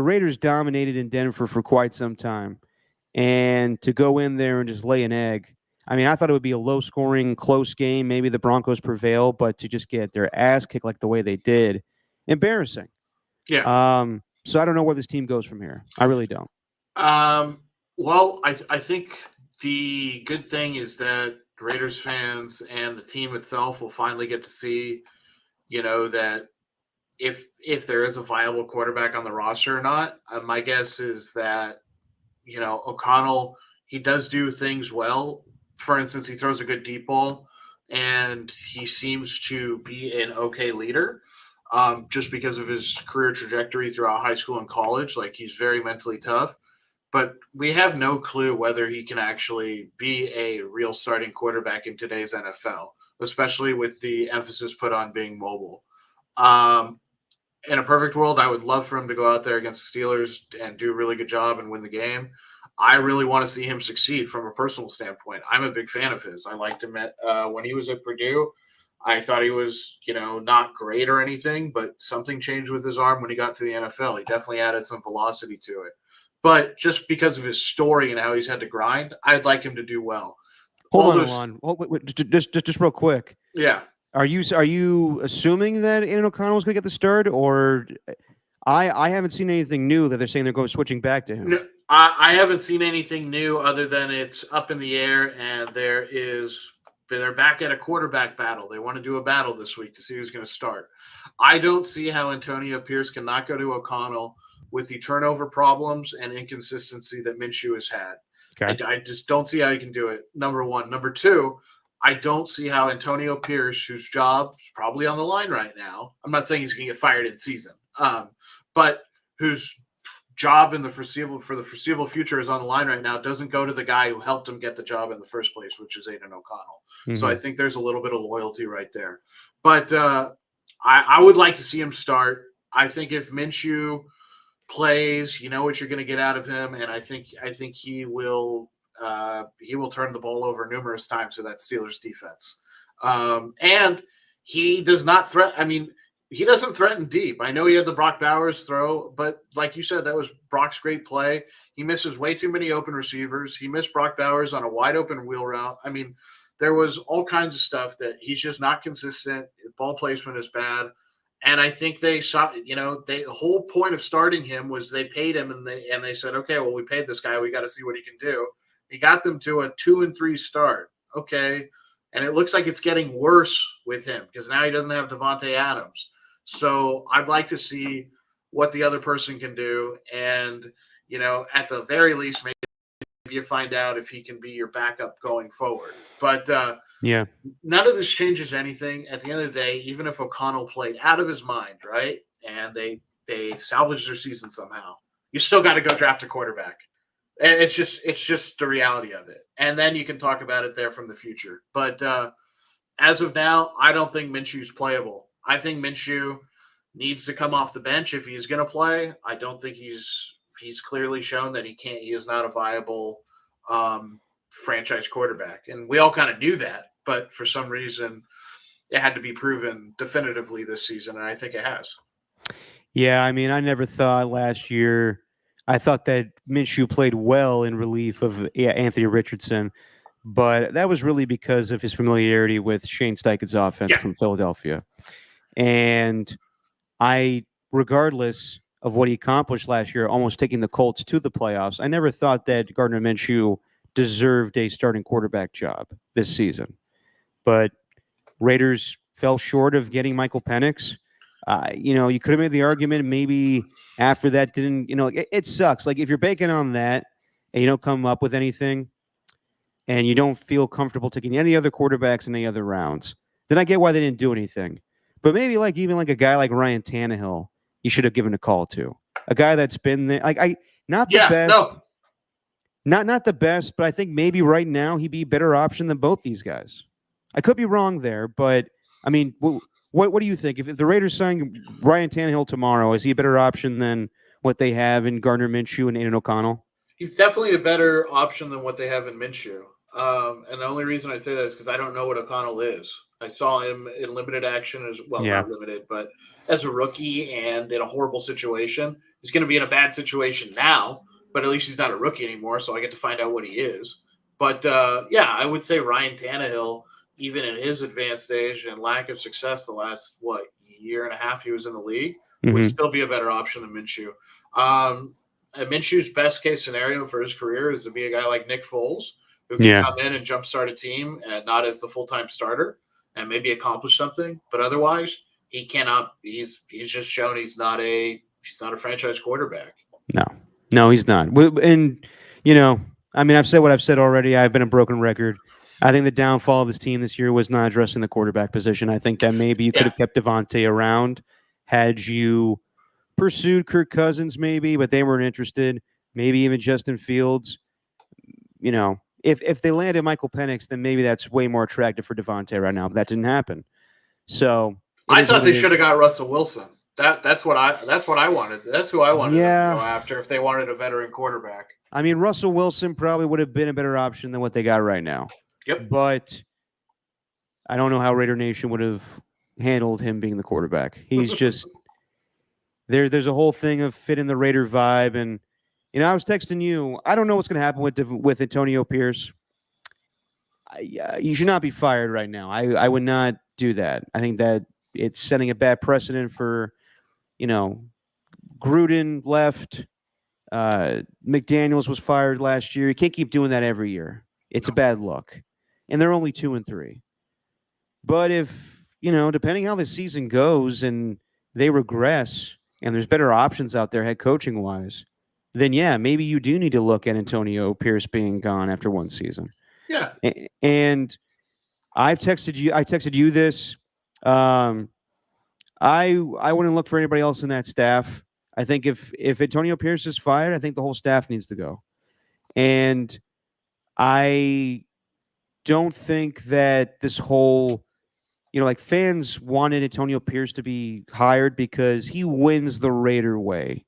Raiders dominated in Denver for quite some time. And to go in there and just lay an egg, I thought it would be a low-scoring, close game. Maybe the Broncos prevail, but to just get their ass kicked like the way they did, embarrassing. Yeah. So I don't know where this team goes from here. I really don't. Well, I think the good thing is that Raiders fans and the team itself will finally get to see, that if there is a viable quarterback on the roster or not. My guess is that, O'Connell, he does do things well. For instance, he throws a good deep ball, and he seems to be an okay leader just because of his career trajectory throughout high school and college. Like, he's very mentally tough. But we have no clue whether he can actually be a real starting quarterback in today's NFL, especially with the emphasis put on being mobile. In a perfect world, I would love for him to go out there against the Steelers and do a really good job and win the game. I really want to see him succeed from a personal standpoint. I'm a big fan of his. I liked him when he was at Purdue. I thought he was, not great or anything, but something changed with his arm when he got to the NFL. He definitely added some velocity to it. But just because of his story and how he's had to grind, I'd like him to do well. Hold on. Wait, just real quick. Yeah. Are you assuming that Aiden O'Connell is going to get the start, or I haven't seen anything new that they're saying they're going switching back to him? No, I haven't seen anything new other than it's up in the air, and they're back at a quarterback battle. They want to do a battle this week to see who's going to start. I don't see how Antonio Pierce cannot go to O'Connell with the turnover problems and inconsistency that Minshew has had. Okay. I just don't see how he can do it, number one. Number two, I don't see how Antonio Pierce, whose job is probably on the line right now, I'm not saying he's going to get fired in season, but whose job for the foreseeable future is on the line right now, doesn't go to the guy who helped him get the job in the first place, which is Aiden O'Connell. Mm-hmm. So I think there's a little bit of loyalty right there. But I would like to see him start. I think if Minshew plays, you know what you're going to get out of him, and I think he will turn the ball over numerous times to that Steelers defense. And he does not threaten. He doesn't threaten deep. I know he had the Brock Bowers throw, but like you said, that was Brock's great play. He misses way too many open receivers. He missed Brock Bowers on a wide open wheel route. There was all kinds of stuff that he's just not consistent. Ball placement is bad. And I think they saw, the whole point of starting him was they paid him and they said, okay, well, we paid this guy. We got to see what he can do. He got them to a 2-3 start. Okay. And it looks like it's getting worse with him because now he doesn't have Davante Adams. So I'd like to see what the other person can do, and at the very least, maybe you find out if he can be your backup going forward. But yeah, none of this changes anything. At the end of the day, even if O'Connell played out of his mind, right, and they salvaged their season somehow, you still got to go draft a quarterback. And it's just the reality of it. And then you can talk about it there from the future. But as of now, I don't think Minshew's playable. I think Minshew needs to come off the bench if he's going to play. I don't think he's clearly shown that he can't. He is not a viable franchise quarterback, and we all kind of knew that. But for some reason, it had to be proven definitively this season, and I think it has. yeah. I mean, I never thought last year. I thought that Minshew played well in relief of Anthony Richardson, but that was really because of his familiarity with Shane Steichen's offense from Philadelphia. And regardless of what he accomplished last year, almost taking the Colts to the playoffs, I never thought that Gardner Minshew deserved a starting quarterback job this season. But Raiders fell short of getting Michael Penix. You could have made the argument maybe after that didn't, it sucks. Like if you're banking on that and you don't come up with anything and you don't feel comfortable taking any other quarterbacks in any other rounds, then I get why they didn't do anything. But maybe even a guy like Ryan Tannehill, you should have given a call to. A guy that's been there, not the best. No. Not the best, but I think maybe right now he'd be a better option than both these guys. I could be wrong there, but I mean, what do you think? If the Raiders sign Ryan Tannehill tomorrow, is he a better option than what they have in Gardner Minshew and Aiden O'Connell? He's definitely a better option than what they have in Minshew. And the only reason I say that is because I don't know what O'Connell is. I saw him in limited action as well, not limited, but as a rookie and in a horrible situation. He's going to be in a bad situation now, but at least he's not a rookie anymore, so I get to find out what he is. But, I would say Ryan Tannehill, even in his advanced stage and lack of success the last, year and a half he was in the league, would still be a better option than Minshew. Minshew's best case scenario for his career is to be a guy like Nick Foles, who can come in and jumpstart a team and not as the full-time starter and maybe accomplish something. But otherwise, he cannot. He's just shown he's not a franchise quarterback. No, he's not. And I've said what I've said already. I've been a broken record. I think the downfall of this team this year was not addressing the quarterback position. I think that maybe you could have kept Davante around had you pursued Kirk Cousins, maybe, but they weren't interested. Maybe even Justin Fields. If they landed Michael Penix, then maybe that's way more attractive for Davante right now. But that didn't happen. So I thought they should have got Russell Wilson. That's what I wanted. That's who I wanted to go after if they wanted a veteran quarterback. I mean, Russell Wilson probably would have been a better option than what they got right now. Yep. But I don't know how Raider Nation would have handled him being the quarterback. He's just there's a whole thing of fit in the Raider vibe. And, I was texting you. I don't know what's going to happen with Antonio Pierce. You should not be fired right now. I would not do that. I think that it's setting a bad precedent for, Gruden left. McDaniels was fired last year. You can't keep doing that every year. It's a bad look. And they're only 2-3. But if, depending how the season goes and they regress and there's better options out there head coaching wise, then maybe you do need to look at Antonio Pierce being gone after one season. Yeah. And I texted you this. I wouldn't look for anybody else in that staff. I think if Antonio Pierce is fired, I think the whole staff needs to go. And I don't think that this whole, fans wanted Antonio Pierce to be hired because he wins the Raider way.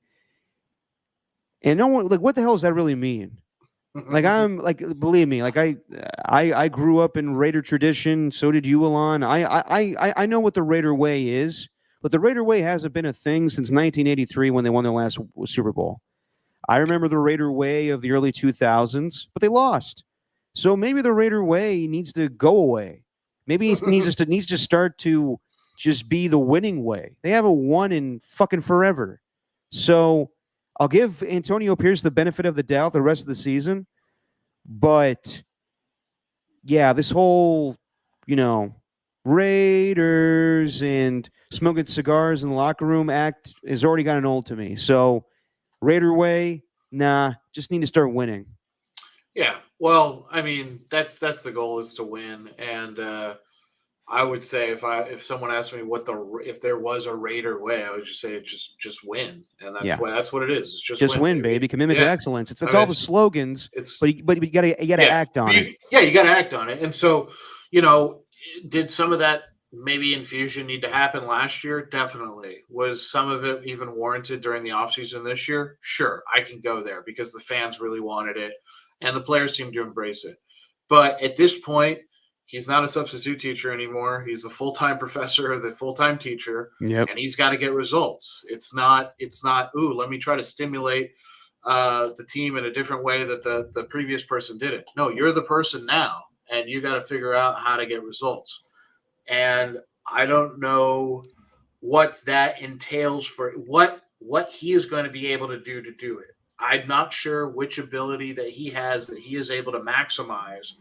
And no one, what the hell does that really mean? Believe me, I grew up in Raider tradition. So did you, Alon. I know what the Raider way is, but the Raider way hasn't been a thing since 1983 when they won their last Super Bowl. I remember the Raider way of the early 2000s, but they lost. So maybe the Raider way needs to go away. Maybe it needs to start to just be the winning way. They haven't won in fucking forever. So I'll give Antonio Pierce the benefit of the doubt the rest of the season. But, this whole, Raiders and smoking cigars in the locker room act has already gotten old to me. So Raider way, nah, just need to start winning. Yeah. Well, I mean, that's the goal, is to win. And I would say if someone asked me if there was a Raider way, I would just say just win. And that's what it is. It's Just win, baby. Commitment to excellence. It's all the slogans, but you gotta act on it. Yeah, you gotta act on it. And so, did some of that maybe infusion need to happen last year? Definitely. Was some of it even warranted during the offseason this year? Sure, I can go there because the fans really wanted it and the players seem to embrace it. But at this point, he's not a substitute teacher anymore. He's a full-time professor, the full-time teacher, and he's got to get results. It's not, ooh, let me try to stimulate the team in a different way that the previous person did it. No, you're the person now, and you got to figure out how to get results. And I don't know what that entails for what he is going to be able to do it. I'm not sure which ability that he has that he is able to maximize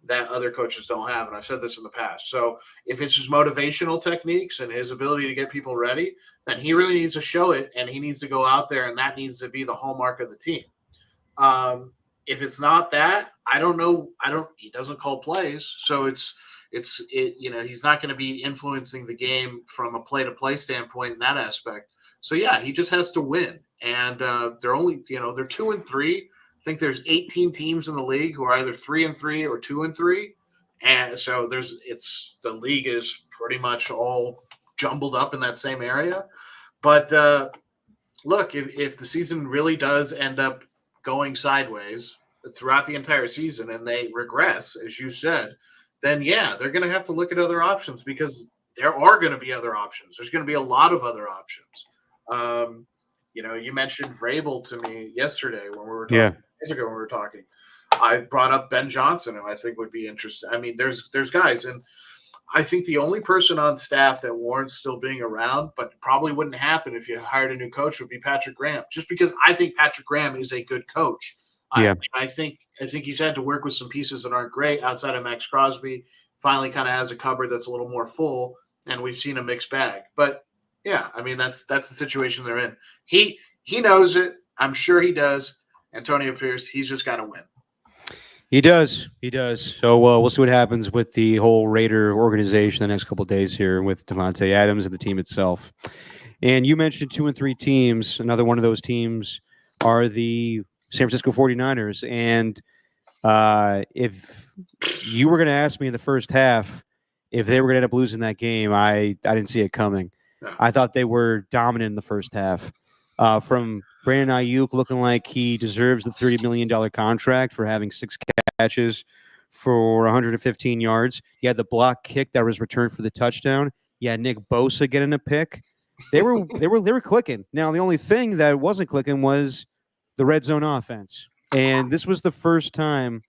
that other coaches don't have. And I've said this in the past. So if it's his motivational techniques and his ability to get people ready, then he really needs to show it, and he needs to go out there, and that needs to be the hallmark of the team. If it's not that, I don't know. He doesn't call plays. So he's not going to be influencing the game from a play-to-play standpoint in that aspect. So yeah, he just has to win. And they're only, they're 2-3. I think there's 18 teams in the league who are either 3-3 or 2-3. And so the league is pretty much all jumbled up in that same area. But look, if the season really does end up going sideways throughout the entire season and they regress, as you said, then yeah, they're going to have to look at other options, because there are going to be other options. There's going to be a lot of other options. You mentioned Vrabel to me yesterday when we were talking. Yeah. Days ago when we were talking. I brought up Ben Johnson, who I think would be interesting. I mean, there's guys, and I think the only person on staff that warrants still being around, but probably wouldn't happen if you hired a new coach, would be Patrick Graham. Just because I think Patrick Graham is a good coach. Yeah. I think he's had to work with some pieces that aren't great outside of Max Crosby. Finally, kind of has a cupboard that's a little more full, and we've seen a mixed bag. But yeah, I mean that's the situation they're in. He knows it. I'm sure he does. Antonio Pierce, he's just got to win. He does. So we'll see what happens with the whole Raider organization the next couple of days here with Davante Adams and the team itself. And you mentioned 2-3 teams. Another one of those teams are the San Francisco 49ers. And if you were going to ask me in the first half if they were going to end up losing that game, I didn't see it coming. No. I thought they were dominant in the first half. From Brandon Ayuk looking like he deserves the $30 million contract for having 6 catches for 115 yards. You had the block kick that was returned for the touchdown. You had Nick Bosa getting a pick. They were clicking. Now the only thing that wasn't clicking was the red zone offense. And this was the first time.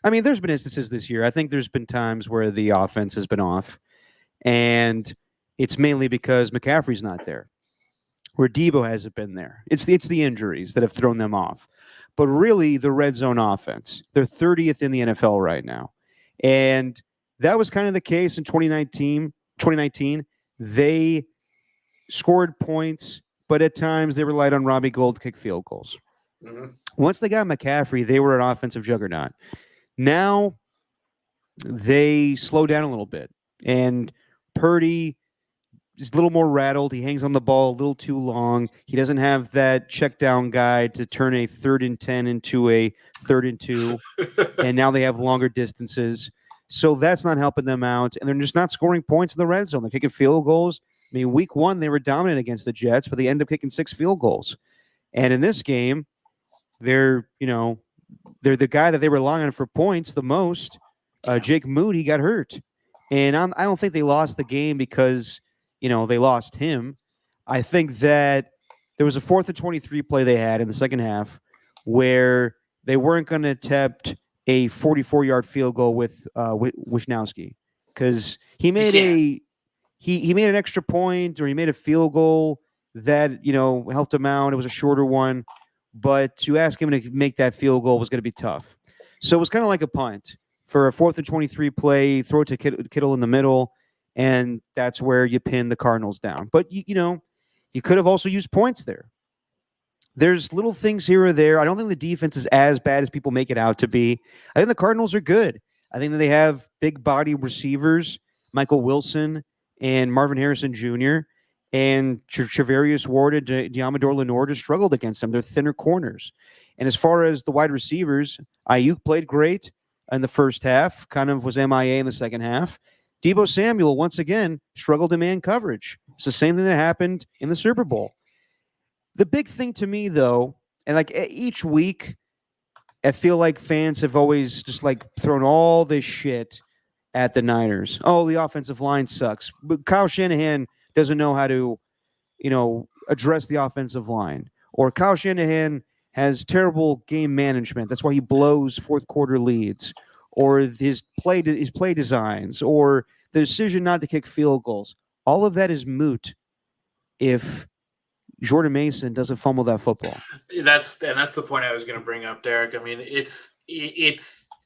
I mean, there's been instances this year. I think there's been times where the offense has been off, and it's mainly because McCaffrey's not there, where Debo hasn't been there. It's the injuries that have thrown them off. But really, the red zone offense, they're 30th in the NFL right now. And that was kind of the case in 2019. They scored points, but at times they relied on Robbie Gould to kick field goals. Mm-hmm. Once they got McCaffrey, they were an offensive juggernaut. Now they slow down a little bit. And Purdy is a little more rattled. He hangs on the ball a little too long. He doesn't have that check down guy to turn a 3rd and 10 into a 3rd and 2. And now they have longer distances. So that's not helping them out. And they're just not scoring points in the red zone. They're kicking field goals. I mean, week 1, they were dominant against the Jets, but they ended up kicking 6 field goals. And in this game, they're the guy that they rely on for points the most. Jake Moody got hurt. And I don't think they lost the game because they lost him. I think that there was a 4th and 23 play they had in the second half where they weren't going to attempt a 44-yard field goal with Wisnowski, because he made he made an extra point, or he made a field goal that helped him out. It was a shorter one, but to ask him to make that field goal was going to be tough. So it was kind of like a punt for a 4th and 23 play, throw it to Kittle in the middle. and that's where you pin the Cardinals down. But you could have also used points there. There's little things here or there. I don't think the defense is as bad as people make it out to be. I think the Cardinals are good. I think that they have big body receivers, Michael Wilson and Marvin Harrison Jr., and Charvarius Ward and Diamador Lenore just struggled against them. They're thinner corners. And as far as the wide receivers, Ayuk played great in the first half, kind of was MIA in the second half. Deebo Samuel, once again, struggled in man coverage. It's the same thing that happened in the Super Bowl. The big thing to me, though, and like each week, I feel like fans have always just like thrown all this shit at the Niners. Oh, the offensive line sucks. But Kyle Shanahan doesn't know how to, address the offensive line. Or Kyle Shanahan has terrible game management. That's why he blows fourth quarter leads. Or his play designs, or the decision not to kick field goals. All of that is moot if Jordan Mason doesn't fumble that football. That's the point I was going to bring up, Derek. I mean, it's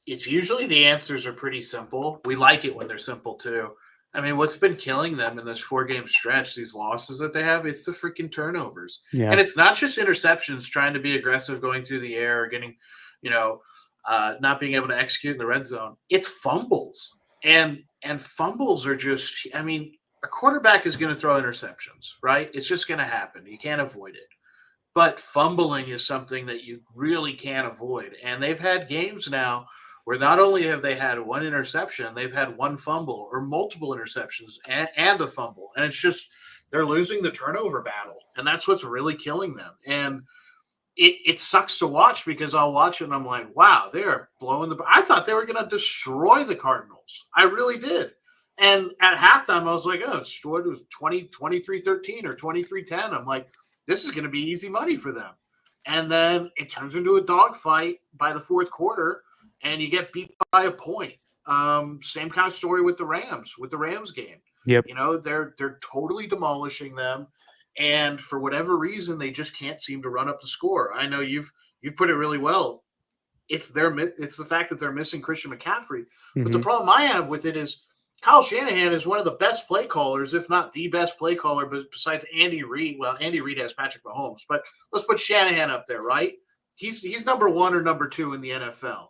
usually the answers are pretty simple. We like it when they're simple too. I mean, what's been killing them in this 4-game stretch, these losses that they have, it's the freaking turnovers. Yeah. And it's not just interceptions, trying to be aggressive, going through the air, or getting, not being able to execute in the red zone. It's fumbles. And fumbles are just, I mean, a quarterback is going to throw interceptions, right? It's just going to happen. You can't avoid it. But fumbling is something that you really can't avoid. And they've had games now where not only have they had one interception, they've had one fumble or multiple interceptions and a fumble. And it's just, they're losing the turnover battle. And that's what's really killing them. And it sucks to watch, because I'll watch it and I'm like, wow, they're blowing I thought they were going to destroy the Cardinals. I really did. And at halftime, I was like, oh, it was 23-13 or 23-10. I'm like, this is going to be easy money for them. And then it turns into a dogfight by the fourth quarter, and you get beat by a point. Same kind of story with the Rams game. Yep. They're totally demolishing them. And for whatever reason, they just can't seem to run up the score. I know you've put it really well. It's the fact that they're missing Christian McCaffrey. Mm-hmm. But the problem I have with it is Kyle Shanahan is one of the best play callers, if not the best play caller, but besides Andy Reid. Well, Andy Reid has Patrick Mahomes, but let's put Shanahan up there, right? He's number 1 or number 2 in the NFL.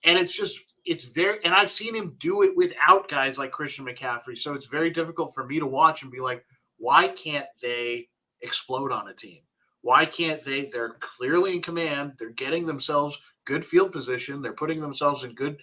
And and I've seen him do it without guys like Christian McCaffrey. So it's very difficult for me to watch and be like, why can't they explode on a team? Why can't they? They're clearly in command. They're getting themselves good field position. They're putting themselves in good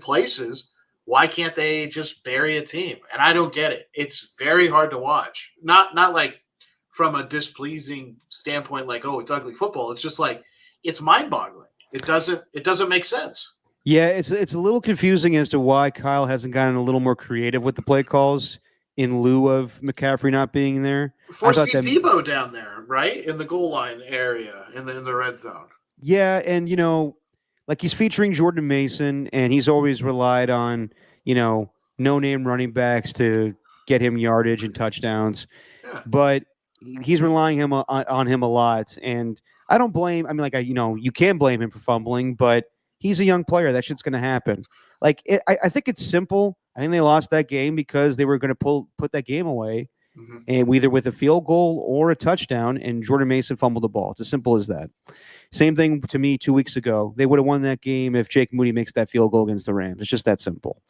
places. Why can't they just bury a team? And I don't get it. It's very hard to watch. Not like from a displeasing standpoint, like, oh, it's ugly football. It's just like, it's mind-boggling. It doesn't make sense. Yeah, it's a little confusing as to why Kyle hasn't gotten a little more creative with the play calls in lieu of McCaffrey not being there. Force feed Deebo down there, right? In the goal line area, in the red zone. Yeah, and like he's featuring Jordan Mason, and he's always relied on, no-name running backs to get him yardage and touchdowns. Yeah. But he's relying on him a lot, and I don't blame. I mean, you can blame him for fumbling, but he's a young player. That shit's going to happen. I think it's simple. I think they lost that game because they were going to put that game away, mm-hmm. and either with a field goal or a touchdown, and Jordan Mason fumbled the ball. It's as simple as that. Same thing to me 2 weeks ago. They would have won that game if Jake Moody makes that field goal against the Rams. It's just that simple.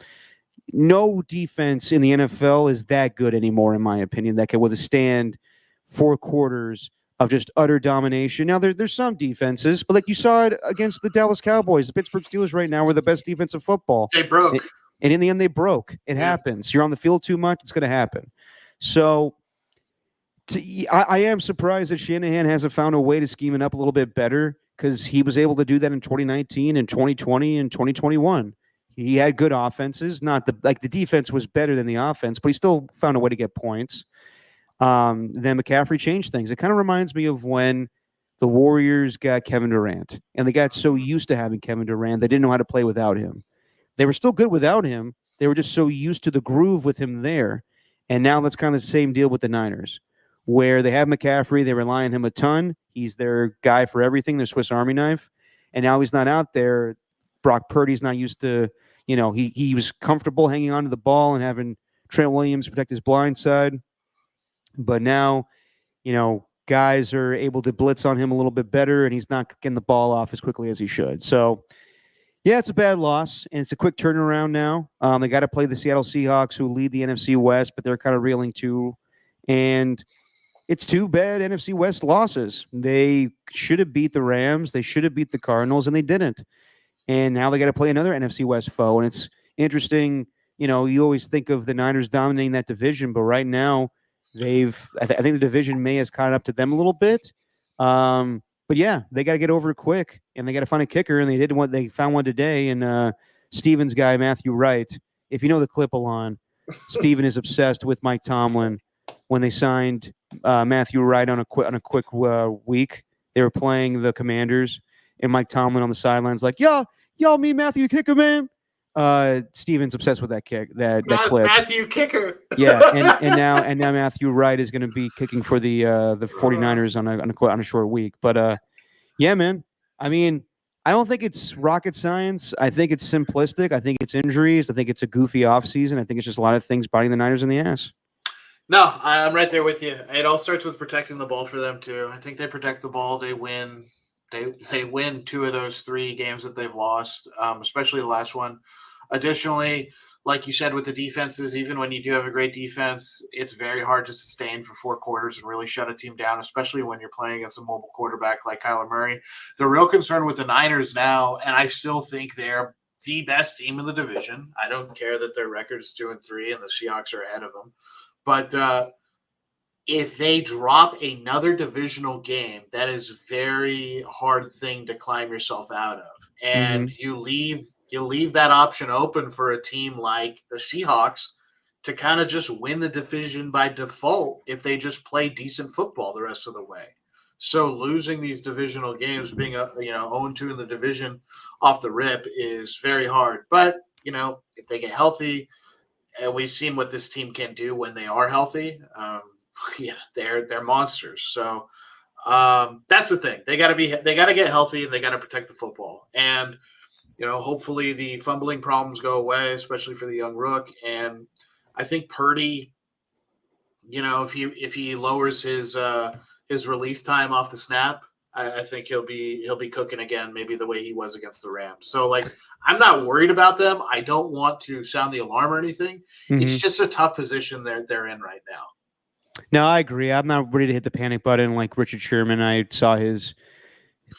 No defense in the NFL is that good anymore, in my opinion, that can withstand 4 quarters of just utter domination. Now, there's some defenses, but like you saw it against the Dallas Cowboys, the Pittsburgh Steelers right now were the best defense of football. They broke. And in the end, they broke. It happens. You're on the field too much, it's going to happen. So I am surprised that Shanahan hasn't found a way to scheme it up a little bit better, because he was able to do that in 2019 and 2020 and 2021. He had good offenses. Not the defense was better than the offense, but he still found a way to get points. Then McCaffrey changed things. It kind of reminds me of when the Warriors got Kevin Durant, and they got so used to having Kevin Durant, they didn't know how to play without him. They were still good without him. They were just so used to the groove with him there. And now that's kind of the same deal with the Niners, where they have McCaffrey. They rely on him a ton. He's their guy for everything, their Swiss Army knife. And now he's not out there. Brock Purdy's not used to, he was comfortable hanging on to the ball and having Trent Williams to protect his blind side. But now, guys are able to blitz on him a little bit better, and he's not getting the ball off as quickly as he should. So, yeah, it's a bad loss, and it's a quick turnaround now. They got to play the Seattle Seahawks, who lead the NFC West, but they're kind of reeling too. And it's two bad NFC West losses. They should have beat the Rams. They should have beat the Cardinals, and they didn't. And now they got to play another NFC West foe. And it's interesting. You always think of the Niners dominating that division, but right now I think the division may has caught up to them a little bit. But yeah, they got to get over it quick, and they got to find a kicker. And they found one today. And Steven's guy, Matthew Wright. If you know the clip, Alon, Steven is obsessed with Mike Tomlin. When they signed Matthew Wright on a quick week, they were playing the Commanders, and Mike Tomlin on the sidelines like, y'all meet Matthew Kicker, man. Steven's obsessed with that clip. Matthew Kicker. Yeah, and now Matthew Wright is going to be kicking for the 49ers on a short week. But yeah, man. I mean, I don't think it's rocket science. I think it's simplistic. I think it's injuries. I think it's a goofy offseason. I think it's just a lot of things biting the Niners in the ass. No, I'm right there with you. It all starts with protecting the ball for them too. I think they protect the ball. They win. They win 2 of those 3 games that they've lost, especially the last one. Additionally, like you said, with the defenses, even when you do have a great defense, it's very hard to sustain for 4 quarters and really shut a team down, especially when you're playing against a mobile quarterback like Kyler Murray. The real concern with the Niners now, and I still think they're the best team in the division. I don't care that their record is 2-3 and the Seahawks are ahead of them. But if they drop another divisional game, that is a very hard thing to climb yourself out of. And you leave that option open for a team like the Seahawks to kind of just win the division by default if they just play decent football the rest of the way. So losing these divisional games, being 0-2 in the division off the rip is very hard. But, if they get healthy, and we've seen what this team can do when they are healthy. They're monsters. So that's the thing. They got to get healthy, and they got to protect the football. And hopefully the fumbling problems go away, especially for the young rook. And I think Purdy, if he lowers his release time off the snap, I think he'll be cooking again, maybe the way he was against the Rams. So I'm not worried about them. I don't want to sound the alarm or anything. It's just a tough position they're in right now. No, I agree. I'm not ready to hit the panic button like Richard Sherman. I saw his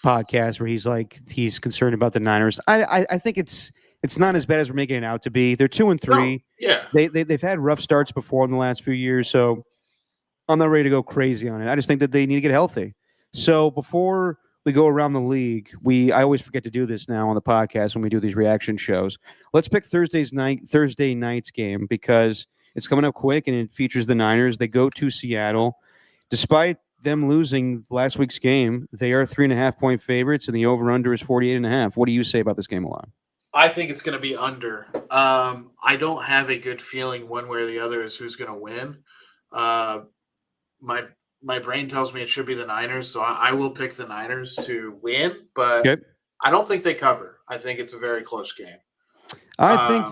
podcast where he's concerned about the Niners. I think it's not as bad as we're making it out to be. They're 2-3. No, yeah. They've had rough starts before in the last few years, so I'm not ready to go crazy on it. I just think that they need to get healthy. So before we go around the league, I always forget to do this now on the podcast when we do these reaction shows. Let's pick Thursday night's game because it's coming up quick and it features the Niners. They go to Seattle. Despite them losing last week's game, they are 3.5-point favorites, and the over-under is 48.5. What do you say about this game, Alon? I think it's going to be under. I don't have a good feeling one way or the other as who's going to win. My brain tells me it should be the Niners, so I will pick the Niners to win, but I don't think they cover. I think it's a very close game. I think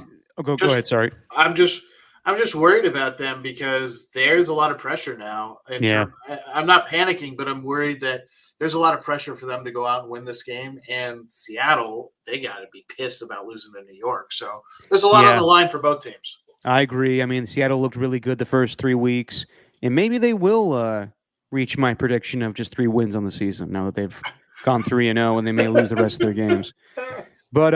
go ahead, sorry. I'm just worried about them because there's a lot of pressure now. I'm not panicking, but I'm worried that there's a lot of pressure for them to go out and win this game. And Seattle, they got to be pissed about losing to New York. So there's a lot on the line for both teams. I agree. I mean, Seattle looked really good the first 3 weeks, and maybe they will reach my prediction of just 3 wins on the season now that they've gone 3-0 and they may lose the rest of their games. But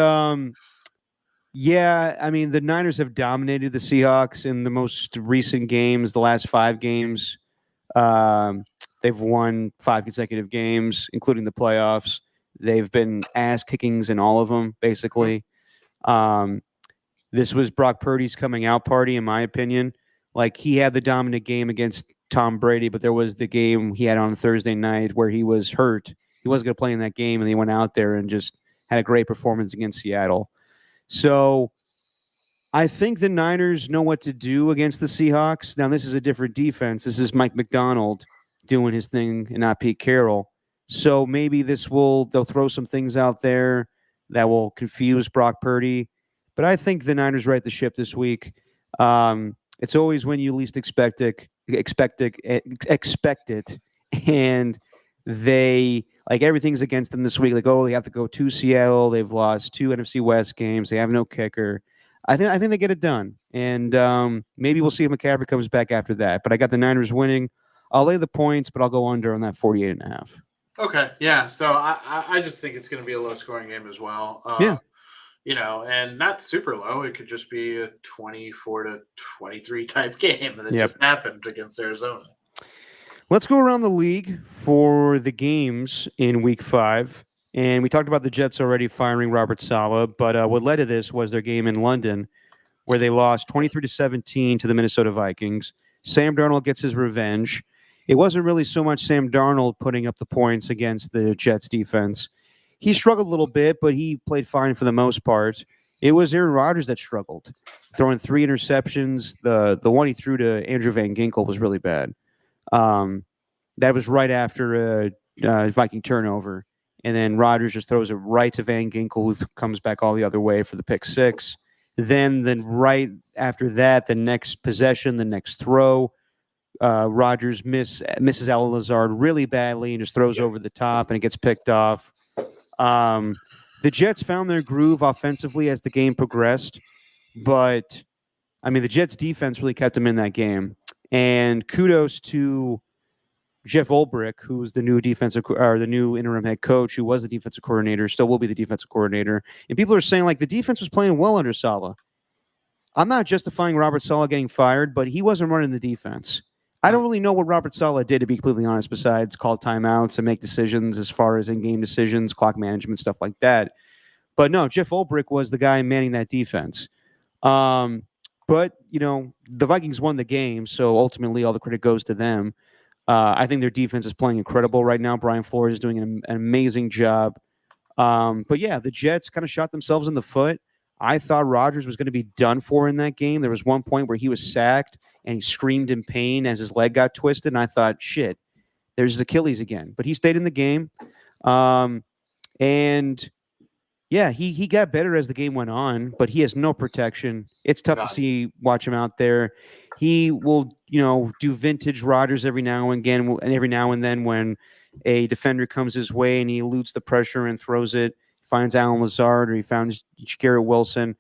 yeah, I mean, the Niners have dominated the Seahawks in the most recent games, the last 5 games. They've won 5 consecutive games, including the playoffs. They've been ass kickings in all of them, basically. This was Brock Purdy's coming out party, in my opinion. He had the dominant game against Tom Brady, but there was the game he had on Thursday night where he was hurt. He wasn't going to play in that game, and he went out there and just had a great performance against Seattle. So I think the Niners know what to do against the Seahawks. Now, this is a different defense. This is Mike McDonald doing his thing and not Pete Carroll. So maybe they'll throw some things out there that will confuse Brock Purdy. But I think the Niners right the ship this week. it's always when you least expect it, and they like everything's against them this week. Like, oh, they have to go to Seattle. They've lost 2 NFC West games. They have no kicker. I think they get it done, and maybe we'll see if McCaffrey comes back after that. But I got the Niners winning. I'll lay the points, but I'll go under on that 48.5. Okay, yeah. So I just think it's going to be a low scoring game as well. Yeah. And not super low. It could just be a 24-23 type game that Yep. just happened against Arizona. Let's go around the league for the games in Week 5. And we talked about the Jets already firing Robert Saleh, but what led to this was their game in London, where they lost 23-17 to the Minnesota Vikings. Sam Darnold gets his revenge. It wasn't really so much Sam Darnold putting up the points against the Jets defense. He struggled a little bit, but he played fine for the most part. It was Aaron Rodgers that struggled, throwing 3 interceptions. The one he threw to Andrew Van Ginkel was really bad. That was right after a Viking turnover. And then Rodgers just throws it right to Van Ginkel, who comes back all the other way for the pick 6. Then right after that, the next possession, the next throw, Rodgers misses Alan Lazard really badly and just throws over the top, and it gets picked off. The Jets found their groove offensively as the game progressed, but I mean, the Jets defense really kept them in that game. And kudos to Jeff Ulbrich, who's the new the new interim head coach, who was the defensive coordinator, still will be the defensive coordinator. And people are saying like the defense was playing well under Saleh. I'm not justifying Robert Saleh getting fired, but he wasn't running the defense. I don't really know what Robert Saleh did, to be completely honest, besides call timeouts and make decisions as far as in-game decisions, clock management, stuff like that. But no, Jeff Ulbrich was the guy manning that defense. But, the Vikings won the game, so ultimately all the credit goes to them. I think their defense is playing incredible right now. Brian Flores is doing an amazing job. But yeah, the Jets kind of shot themselves in the foot. I thought Rodgers was going to be done for in that game. There was one point where he was sacked and he screamed in pain as his leg got twisted. And I thought, shit, there's his Achilles again. But he stayed in the game. And yeah, he got better as the game went on, but he has no protection. It's tough to watch him out there. He will, do vintage Rodgers every now and then when a defender comes his way and he eludes the pressure and throws it, finds Alan Lazard or he found Garrett Wilson.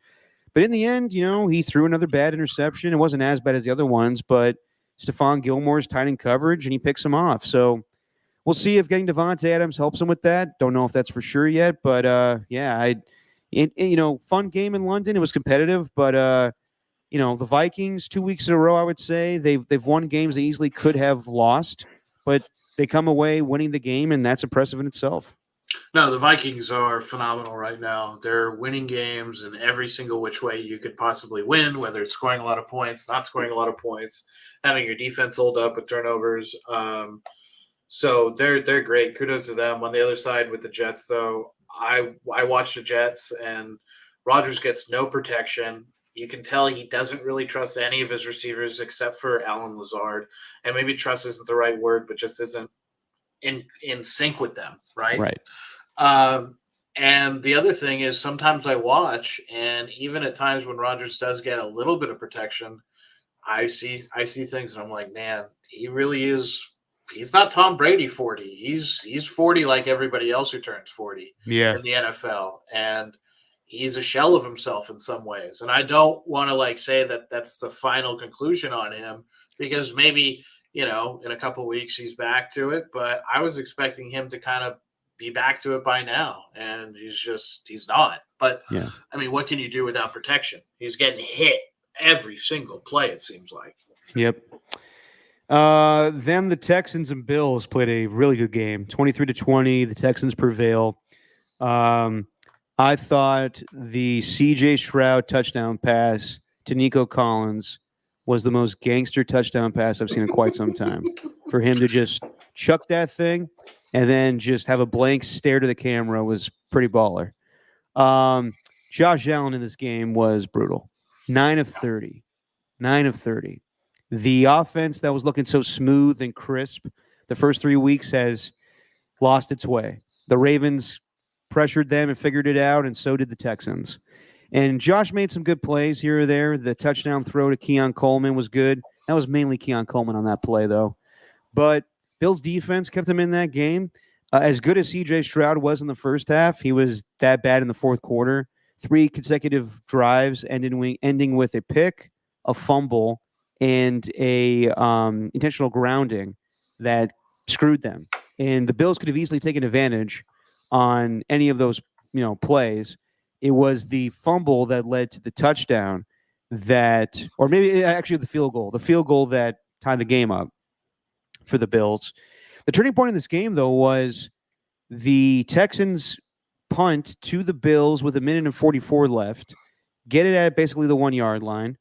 But in the end, he threw another bad interception. It wasn't as bad as the other ones, but Stephon Gilmore's tight in coverage and he picks him off. So we'll see if getting Davante Adams helps him with that. Don't know if that's for sure yet, but fun game in London. It was competitive, but the Vikings 2 weeks in a row, I would say they've won games they easily could have lost, but they come away winning the game, and that's impressive in itself. No, the Vikings are phenomenal right now. They're winning games in every single which way you could possibly win, whether it's scoring a lot of points, not scoring a lot of points, having your defense hold up with turnovers. So they're great. Kudos to them. On the other side with the Jets, though, I watched the Jets, and Rodgers gets no protection. You can tell he doesn't really trust any of his receivers except for Alan Lazard. And maybe trust isn't the right word, but just isn't in sync with them, right? Right. And the other thing is sometimes I watch, and even at times when Rodgers does get a little bit of protection, I see things and I'm like, man, he really is. He's not Tom Brady 40. He's 40 like everybody else who turns 40 in the NFL. And he's a shell of himself in some ways. And I don't want to say that that's the final conclusion on him, because maybe, in a couple of weeks he's back to it. But I was expecting him to kind of be back to it by now. And he's not. But yeah. I mean, what can you do without protection? He's getting hit every single play, it seems like. Yep. Then the Texans and Bills played a really good game, 23-20. The Texans prevail. I thought the C.J. Stroud touchdown pass to Nico Collins was the most gangster touchdown pass I've seen in quite some time. For him to just chuck that thing and then just have a blank stare to the camera was pretty baller. Josh Allen in this game was brutal. 9 of 30. 9 of 30. The offense that was looking so smooth and crisp the first 3 weeks has lost its way. The Ravens pressured them and figured it out, and so did the Texans. And Josh made some good plays here or there. The touchdown throw to Keon Coleman was good. That was mainly Keon Coleman on that play, though. But Bills defense kept him in that game. As good as C.J. Stroud was in the first half, he was that bad in the fourth quarter. 3 consecutive drives ending with a pick, a fumble, and a intentional grounding that screwed them. And the Bills could have easily taken advantage on any of those plays. It was the fumble that led to the touchdown or maybe actually the field goal that tied the game up for the Bills. The turning point in this game, though, was the Texans punt to the Bills with 1:44 left, get it at basically the 1 yard line,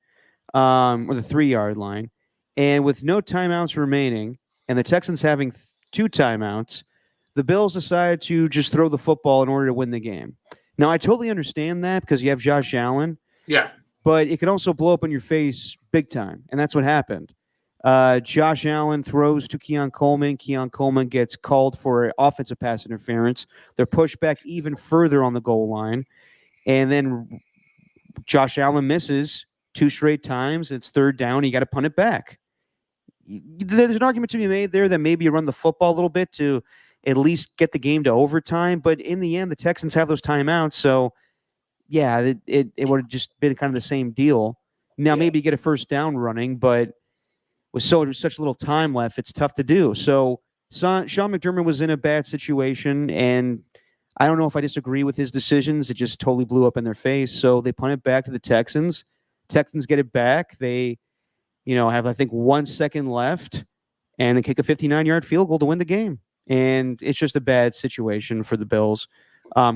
or the 3 yard line, and with no timeouts remaining, and the Texans having 2 timeouts, the Bills decided to just throw the football in order to win the game. Now, I totally understand that because you have Josh Allen. Yeah. But it can also blow up in your face big time, and that's what happened. Josh Allen throws to Keon Coleman. Keon Coleman gets called for offensive pass interference. They're pushed back even further on the goal line. And then Josh Allen misses 2 straight times. It's 3rd down. You got to punt it back. There's an argument to be made there that maybe you run the football a little bit to at least get the game to overtime. But in the end, the Texans have those timeouts. So, yeah, it would have just been kind of the same deal. Now, maybe you get a first down running, but with such little time left, it's tough to do. So Sean McDermott was in a bad situation, and I don't know if I disagree with his decisions. It just totally blew up in their face. So they punt it back to the Texans. Texans get it back. They, have, I think, 1 second left, and they kick a 59-yard field goal to win the game. And it's just a bad situation for the Bills.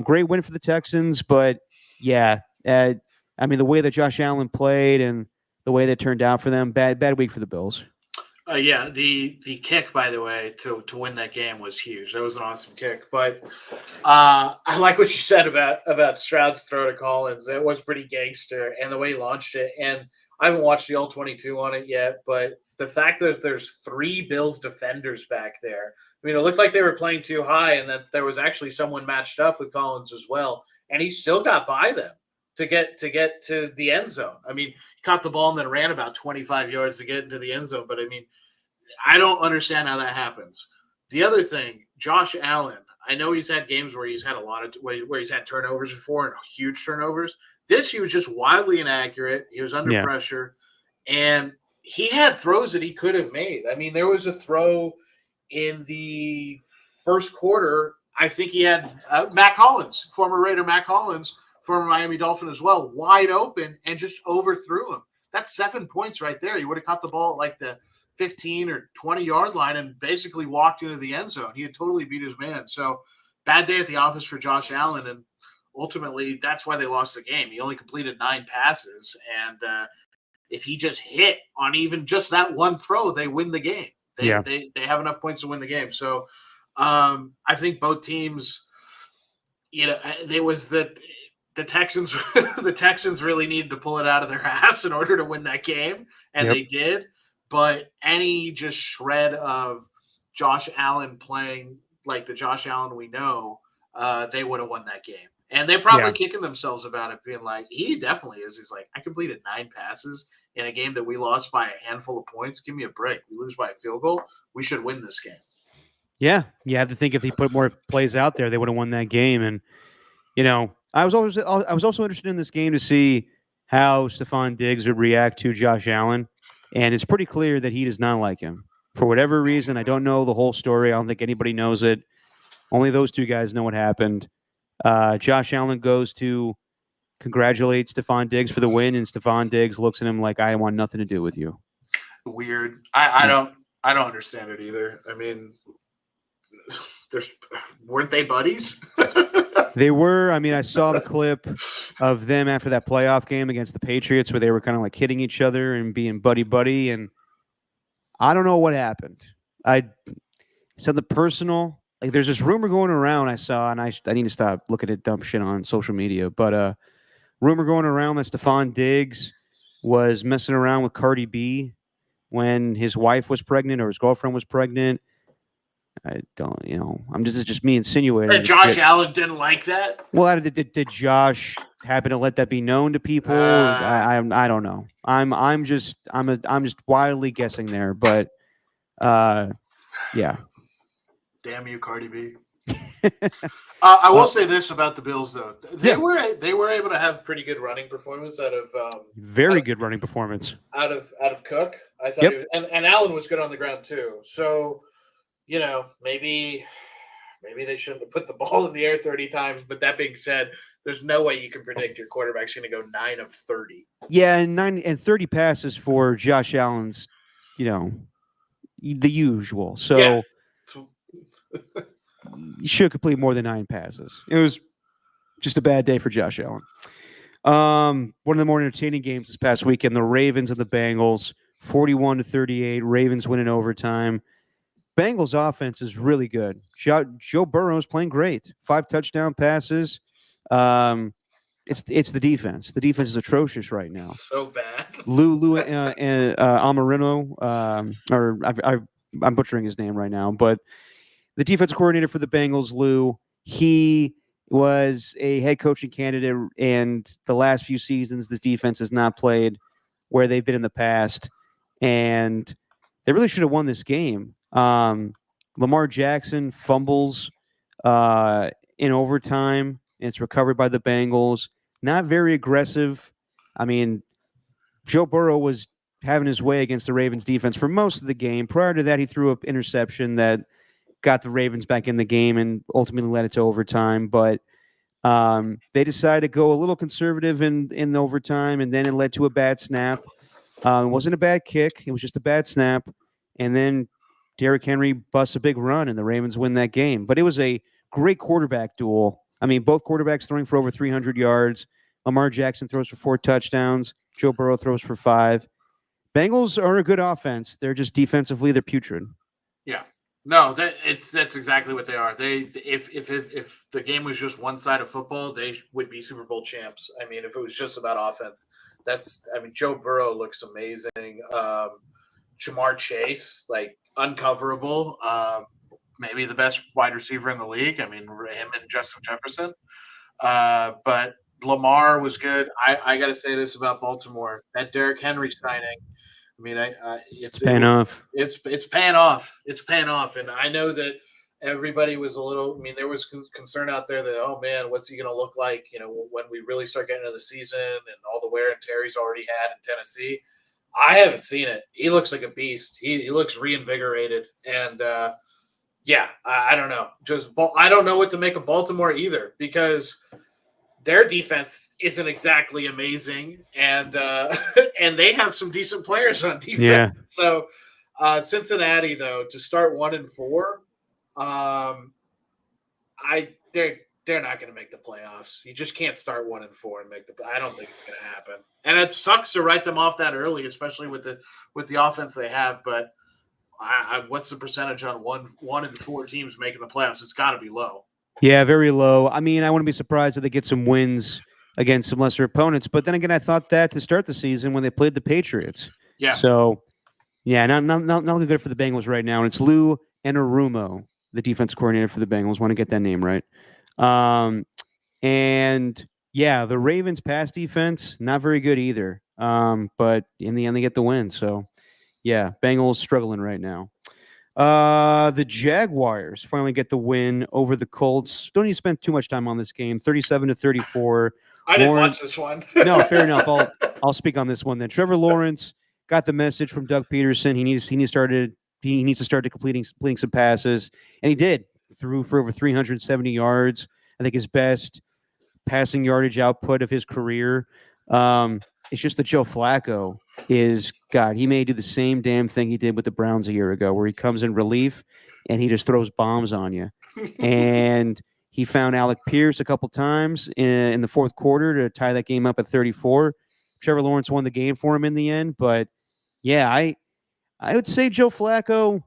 Great win for the Texans, but yeah, the way that Josh Allen played and the way that turned out for them, bad week for the Bills. Yeah, the kick, by the way, to win that game was huge. That was an awesome kick. But I like what you said about Stroud's throw to Collins. It was pretty gangster, and the way he launched it. And I haven't watched the All-22 on it yet, but the fact that there's 3 Bills defenders back there, it looked like they were playing too high, and that there was actually someone matched up with Collins as well, and he still got by them to get to the end zone. He caught the ball and then ran about 25 yards to get into the end zone. But I don't understand how that happens. The other thing, Josh Allen, I know he's had games where he's had where he's had turnovers before and huge turnovers. This, he was just wildly inaccurate. He was under pressure, and he had throws that he could have made. There was a throw in the first quarter. I think he had Matt Collins, former Raider Matt Collins, former Miami Dolphin as well, wide open and just overthrew him. That's 7 points right there. He would have caught the ball at like the 15 or 20-yard line and basically walked into the end zone. He had totally beat his man. So bad day at the office for Josh Allen, and ultimately that's why they lost the game. He only completed 9 passes, and if he just hit on even just that one throw, they win the game. They have enough points to win the game. So I think both teams, there was the Texans the Texans really needed to pull it out of their ass in order to win that game, and they did. But any just shred of Josh Allen playing like the Josh Allen we know, they would have won that game. And they're probably kicking themselves about it, being like, he definitely is. He's like, I completed 9 passes in a game that we lost by a handful of points. Give me a break. We lose by a field goal. We should win this game. Yeah, you have to think if he put more plays out there, they would have won that game. And I was also interested in this game to see how Stephon Diggs would react to Josh Allen, and it's pretty clear that he does not like him for whatever reason. I don't know the whole story. I don't think anybody knows it. Only those 2 guys know what happened. Josh Allen goes to congratulate Stephon Diggs for the win, and Stephon Diggs looks at him like, I want nothing to do with you. Weird. I don't understand it either. Weren't they buddies? They were. I saw the clip of them after that playoff game against the Patriots where they were kind of like hitting each other and being buddy-buddy, and I don't know what happened. I said the personal, like there's this rumor going around I saw, and I need to stop looking at dumb shit on social media, but rumor going around that Stephon Diggs was messing around with Cardi B when his wife was pregnant or his girlfriend was pregnant. I don't, this is just me insinuating. Josh Allen didn't like that? Well, did Josh happen to let that be known to people. I don't know. I'm just wildly guessing there, but yeah. Damn you, Cardi B. I will say this about the Bills, though. They were able to have pretty good running performance out of very good running performance out of Cook. I thought he was, and Allen was good on the ground too. So, maybe they shouldn't have put the ball in the air 30 times. But that being said, there's no way you can predict your quarterback's going to go 9 of 30. Yeah, and 30 passes for Josh Allen's, the usual. So you should complete more than 9 passes. It was just a bad day for Josh Allen. One of the more entertaining games this past weekend, the Ravens and the Bengals, 41-38. Ravens win in overtime. Bengals offense is really good. Joe Burrow is playing great. 5 touchdown passes. It's the defense. The defense is atrocious right now. So bad. Lou and Amarino, I'm butchering his name right now, but the defensive coordinator for the Bengals, Lou, he was a head coaching candidate, and the last few seasons, this defense has not played where they've been in the past, and they really should have won this game. Lamar Jackson fumbles in overtime, and it's recovered by the Bengals. Not very aggressive. I mean, Joe Burrow was having his way against the Ravens defense for most of the game. Prior to that, he threw an interception that got the Ravens back in the game and ultimately led it to overtime. But they decided to go a little conservative in overtime, and then it led to a bad snap. It wasn't a bad kick. It was just a bad snap. And then Derrick Henry busts a big run, and the Ravens win that game. But it was a great quarterback duel. I mean, both quarterbacks throwing for over 300 yards. Lamar Jackson throws for 4 touchdowns. Joe Burrow throws for 5. Bengals are a good offense. They're just defensively, they're putrid. Yeah. No, that's exactly what they are. If the game was just one side of football, they would be Super Bowl champs. I mean, if it was just about offense, Joe Burrow looks amazing. Jamar Chase, like, uncoverable. Maybe the best wide receiver in the league. I mean, him and Justin Jefferson. But Lamar was good. I got to say this about Baltimore. That Derrick Henry signing, I mean, it's paying off. It's paying off. It's paying off. And I know that everybody was a little, there was concern out there that, oh man, what's he going to look like, when we really start getting into the season and all the wear and tear he's already had in Tennessee. I haven't seen it. He looks like a beast. He looks reinvigorated. And, I don't know. I don't know what to make of Baltimore either, because their defense isn't exactly amazing, and and they have some decent players on defense. Yeah. So Cincinnati, though, to start 1-4, they're not going to make the playoffs. You just can't start 1-4 and make the. I don't think it's going to happen, and it sucks to write them off that early, especially with the offense they have. But what's the percentage on 1-4 teams making the playoffs? It's got to be low. Yeah, very low. I mean, I wouldn't be surprised if they get some wins against some lesser opponents. But then again, I thought that to start the season when they played the Patriots. Yeah. So, yeah, not looking good for the Bengals right now. And it's Lou Anarumo, the defensive coordinator for the Bengals. Want to get that name right. And yeah, the Ravens pass defense, not very good either. But in the end, they get the win. So, yeah, Bengals struggling right now. The Jaguars finally get the win over the Colts. Don't need to spend too much time on this game. 37-34. I didn't watch this one. No, fair enough. I'll speak on this one then. Trevor Lawrence got the message from Doug Peterson. He needs to start completing some passes, and he did. Threw for over 370 yards. I think his best passing yardage output of his career. It's just that Joe Flacco he may do the same damn thing he did with the Browns a year ago, where he comes in relief and he just throws bombs on you. And he found Alec Pierce a couple times in the fourth quarter to tie that game up at 34. Trevor Lawrence won the game for him in the end. But yeah, I would say Joe Flacco,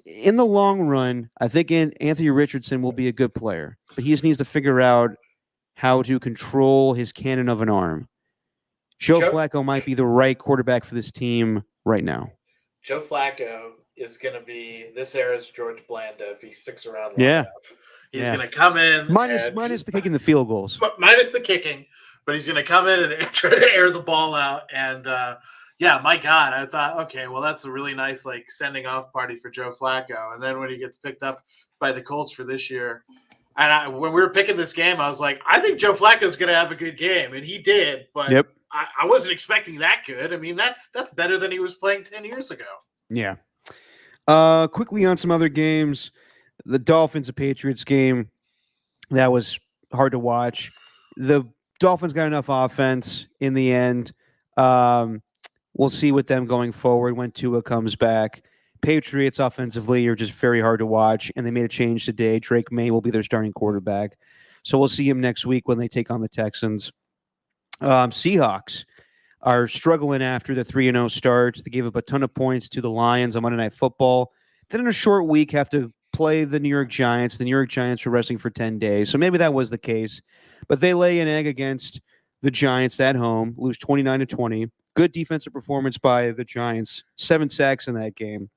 in the long run, I think Anthony Richardson will be a good player, but he just needs to figure out how to control his cannon of an arm. Joe Flacco might be the right quarterback for this team right now. Joe Flacco is going to be this era's George Blanda if he sticks around long yeah. enough. He's going to come in. Minus the kicking the field goals. Minus the kicking. but he's going to come in and try to air the ball out. And yeah, my God, I thought, okay, well, that's a really nice like sending off party for Joe Flacco. And then when he gets picked up by the Colts for this year, and when we were picking this game, I was like, I think Joe Flacco's going to have a good game, and he did. But I wasn't expecting that good. I mean, that's better than he was playing 10 years ago. Yeah. Quickly on some other games, the Dolphins and Patriots game, that was hard to watch. The Dolphins got enough offense in the end. We'll see with them going forward when Tua comes back. Patriots offensively are just very hard to watch, and they made a change today. Drake May will be their starting quarterback. So we'll see him next week when they take on the Texans. Seahawks are struggling after the 3-0 starts. They gave up a ton of points to the Lions on Monday Night Football. Then in a short week have to play the New York Giants. The New York Giants were resting for 10 days. So maybe that was the case. But they lay an egg against the Giants at home, lose 29-20. Good defensive performance by the Giants. 7 sacks in that game.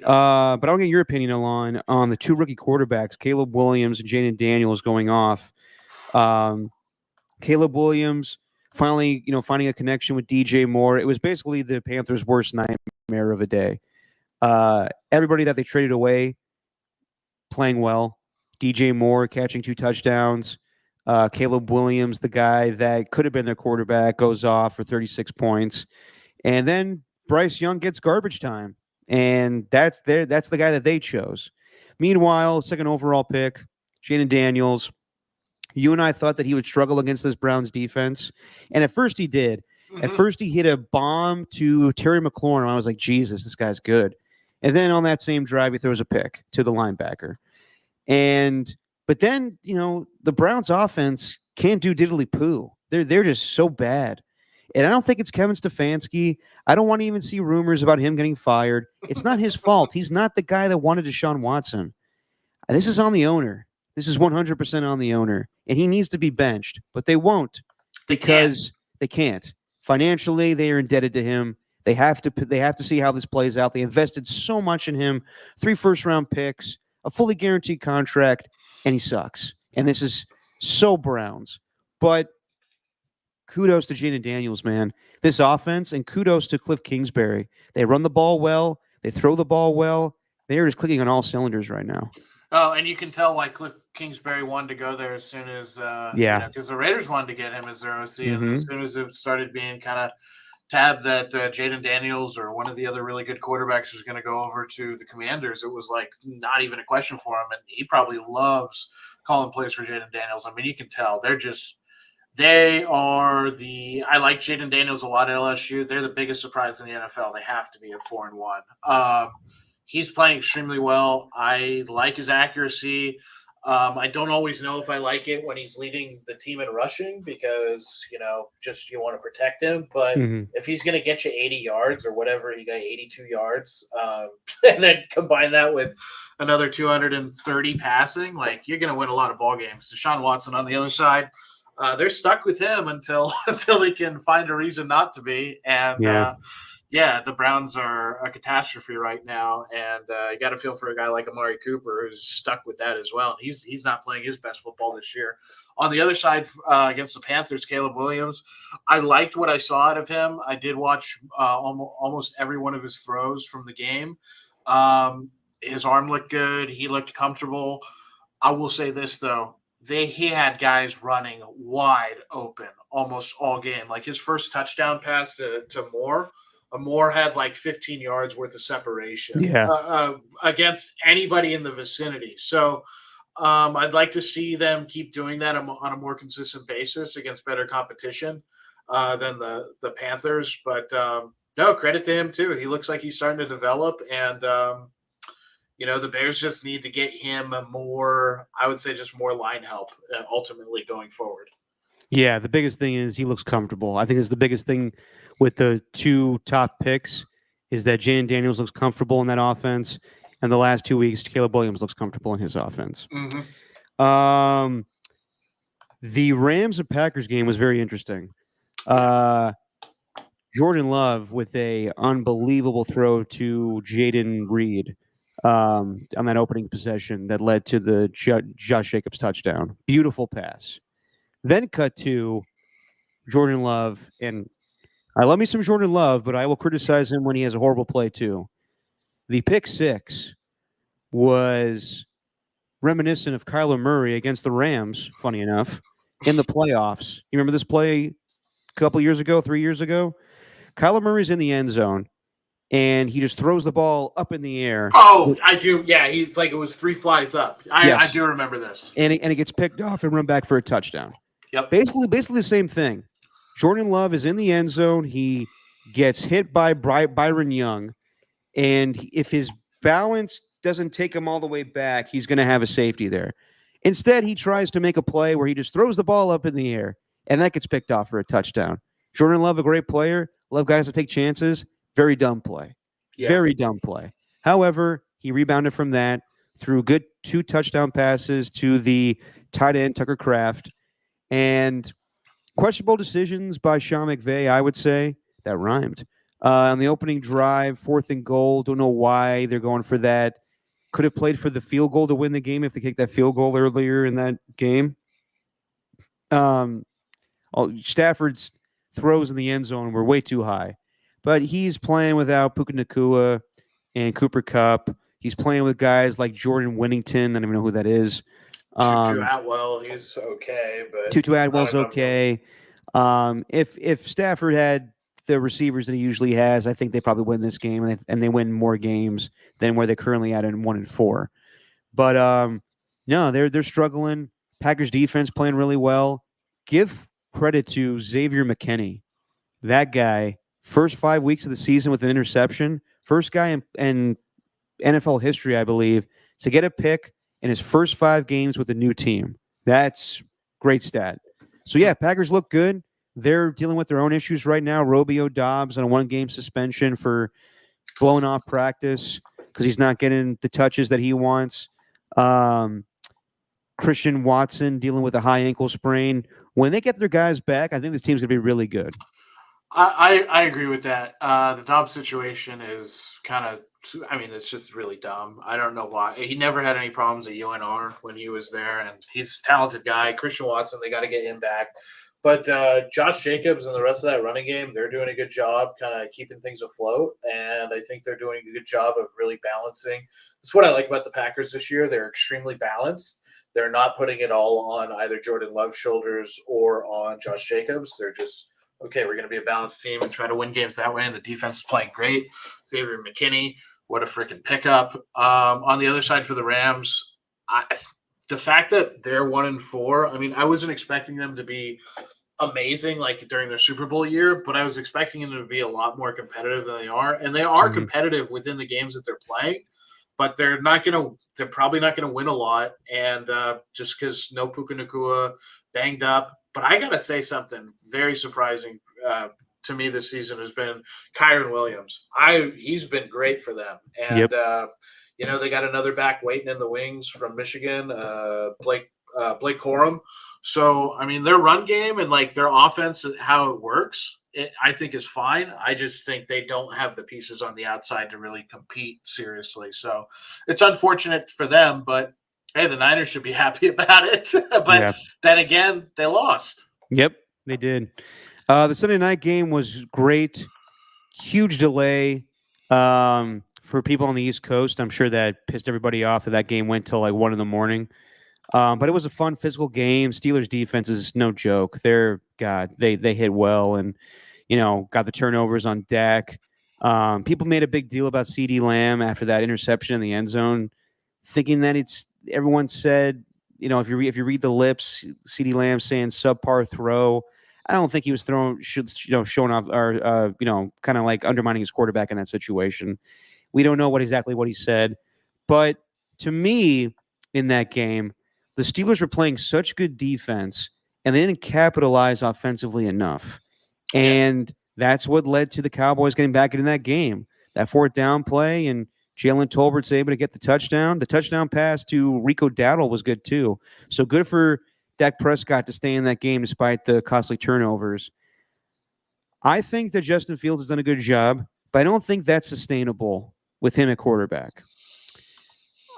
But I'll get your opinion, Alon, on the two rookie quarterbacks, Caleb Williams and Jaden Daniels, going off. Caleb Williams finally, finding a connection with DJ Moore. It was basically the Panthers' worst nightmare of a day. Everybody that they traded away playing well. DJ Moore catching 2 touchdowns. Caleb Williams, the guy that could have been their quarterback, goes off for 36 points. And then Bryce Young gets garbage time. And that's the guy that they chose. Meanwhile, second overall pick, Jaden Daniels. You and I thought that he would struggle against this Browns defense. And at first he did. Mm-hmm. At first he hit a bomb to Terry McLaurin. And I was like, Jesus, this guy's good. And then on that same drive, he throws a pick to the linebacker. But then, the Browns offense can't do diddly poo. They're just so bad. And I don't think it's Kevin Stefanski. I don't want to even see rumors about him getting fired. It's not his fault. He's not the guy that wanted Deshaun Watson. This is on the owner. This is 100% on the owner. And he needs to be benched. But they won't because they can't. Financially, they are indebted to him. They have to see how this plays out. They invested so much in him. 3 first-round picks, a fully guaranteed contract, and he sucks. And this is so Browns. But kudos to Jaden Daniels, man. This offense, and kudos to Cliff Kingsbury. They run the ball well. They throw the ball well. They are just clicking on all cylinders right now. Oh, and you can tell why Cliff Kingsbury wanted to go there as soon as, because the Raiders wanted to get him as their OC. Mm-hmm. And as soon as it started being kind of tabbed that Jaden Daniels or one of the other really good quarterbacks was going to go over to the Commanders, it was like not even a question for him. And he probably loves calling plays for Jaden Daniels. I mean, you can tell I like Jaden Daniels a lot at LSU. They're the biggest surprise in the NFL. They have to be at 4-1. He's playing extremely well. I like his accuracy. I don't always know if I like it when he's leading the team in rushing because, you want to protect him. But if he's going to get you 80 yards or whatever, he got 82 yards, and then combine that with another 230 passing, like you're going to win a lot of ball games. Deshaun Watson on the other side, they're stuck with him until they can find a reason not to be. And the Browns are a catastrophe right now, and you got to feel for a guy like Amari Cooper who's stuck with that as well. He's not playing his best football this year. On the other side, against the Panthers, Caleb Williams, I liked what I saw out of him. I did watch almost every one of his throws from the game. His arm looked good. He looked comfortable. I will say this, though. He had guys running wide open almost all game. Like his first touchdown pass to Moore had like 15 yards worth of separation against anybody in the vicinity. So I'd like to see them keep doing that on a more consistent basis against better competition than the Panthers. But no, credit to him too. He looks like he's starting to develop, and the Bears just need to get him more, I would say, just more line help ultimately going forward. Yeah, the biggest thing is he looks comfortable. I think it's the biggest thing with the 2 top picks is that Jaden Daniels looks comfortable in that offense, and the last 2 weeks, Caleb Williams looks comfortable in his offense. Mm-hmm. The Rams and Packers game was very interesting. Jordan Love with a unbelievable throw to Jaden Reed on that opening possession that led to the Josh Jacobs touchdown. Beautiful pass. Then cut to Jordan Love, and I love me some Jordan Love, but I will criticize him when he has a horrible play too. The pick six was reminiscent of Kyler Murray against the Rams, funny enough, in the playoffs. You remember this play a couple years ago, 3 years ago? Kyler Murray's in the end zone, and he just throws the ball up in the air. Oh, I do. Yeah, he's like it was 3 flies up. I Yes. do remember this. And it gets picked off and run back for a touchdown. Yep. Basically the same thing. Jordan Love is in the end zone. He gets hit by Byron Young, and if his balance doesn't take him all the way back, he's going to have a safety there. Instead, he tries to make a play where he just throws the ball up in the air, and that gets picked off for a touchdown. Jordan Love, a great player. Love guys that take chances. Very dumb play. Yeah. Very dumb play. However, he rebounded from that through good 2 touchdown passes to the tight end, Tucker Kraft, and questionable decisions by Sean McVay, I would say. That rhymed. On the opening drive, 4th and goal. Don't know why they're going for that. Could have played for the field goal to win the game if they kicked that field goal earlier in that game. Stafford's throws in the end zone were way too high. But he's playing without Puka Nacua and Cooper Kupp. He's playing with guys like Jordan Whittington. I don't even know who that is. Tutu Atwell, he's okay, but Tutu Atwell's okay. If Stafford had the receivers that he usually has, I think they probably win this game, and they win more games than where they're currently at in 1-4. But no, they're struggling. Packers defense playing really well. Give credit to Xavier McKinney. That guy, first 5 weeks of the season with an interception, first guy in NFL history, I believe, to get a pick in his first 5 games with a new team. That's great stat. So yeah, Packers look good. They're dealing with their own issues right now. Romeo Doubs on a 1-game suspension for blowing off practice because he's not getting the touches that he wants. Christian Watson dealing with a high ankle sprain. When they get their guys back, I think this team's going to be really good. I agree with that. The Dobbs situation is kind of, I mean, it's just really dumb. I don't know why. He never had any problems at UNR when he was there, and he's a talented guy. Christian Watson, they got to get him back. But Josh Jacobs and the rest of that running game, they're doing a good job kind of keeping things afloat, and I think they're doing a good job of really balancing. That's what I like about the Packers this year. They're extremely balanced. They're not putting it all on either Jordan Love's shoulders or on Josh Jacobs. They're just, okay, we're going to be a balanced team and try to win games that way, and the defense is playing great. Xavier McKinney, what a freaking pickup. On the other side for the Rams, the fact that they're 1-4, I mean, I wasn't expecting them to be amazing like during their Super Bowl year, but I was expecting them to be a lot more competitive than they are. And they are competitive within the games that they're playing, but they're probably not going to win a lot. And just because no Puka Nacua, banged up. But I got to say something very surprising to me this season has been Kyron Williams. He's been great for them. And, they got another back waiting in the wings from Michigan, Blake Corum. So, I mean, their run game and like their offense, how it works, I think is fine. I just think they don't have the pieces on the outside to really compete seriously. So it's unfortunate for them, but hey, the Niners should be happy about it. But then again, they lost. Yep, they did. The Sunday night game was great. Huge delay for people on the East Coast. I'm sure that pissed everybody off that game went till like 1 a.m. But it was a fun physical game. Steelers defense is no joke. They hit well and, got the turnovers on deck. People made a big deal about CeeDee Lamb after that interception in the end zone, thinking that everyone said, if you read the lips, CeeDee Lamb saying subpar throw. I don't think he was showing off or, kind of like undermining his quarterback in that situation. We don't know exactly what he said. But to me, in that game, the Steelers were playing such good defense, and they didn't capitalize offensively enough. And that's what led to the Cowboys getting back into that game. That 4th down play, and Jalen Tolbert's able to get the touchdown. The touchdown pass to Rico Dowdle was good, too. So good for Dak Prescott to stay in that game despite the costly turnovers. I think that Justin Fields has done a good job, but I don't think that's sustainable with him at quarterback.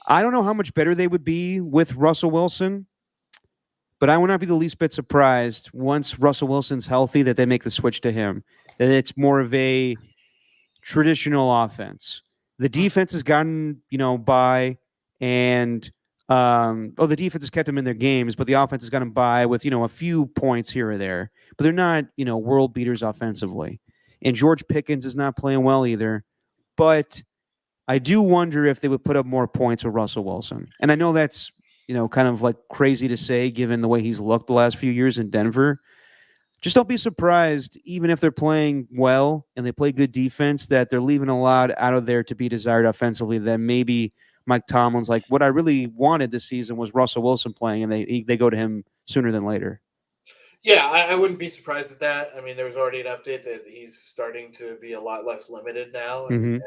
I don't know how much better they would be with Russell Wilson, But I would not be the least bit surprised once Russell Wilson's healthy that they make the switch to him. That it's more of a traditional offense. The defense has gotten, by, and the defense has kept them in their games, but the offense has gotten by with, a few points here or there. But they're not, world beaters offensively. And George Pickens is not playing well either. But I do wonder if they would put up more points with Russell Wilson. And I know that's, kind of like crazy to say given the way he's looked the last few years in Denver. Just don't be surprised, even if they're playing well and they play good defense, that they're leaving a lot out of there to be desired offensively. That maybe Mike Tomlin's like, what I really wanted this season was Russell Wilson playing, and they go to him sooner than later. Yeah, I wouldn't be surprised at that. I mean, there was already an update that he's starting to be a lot less limited now, and,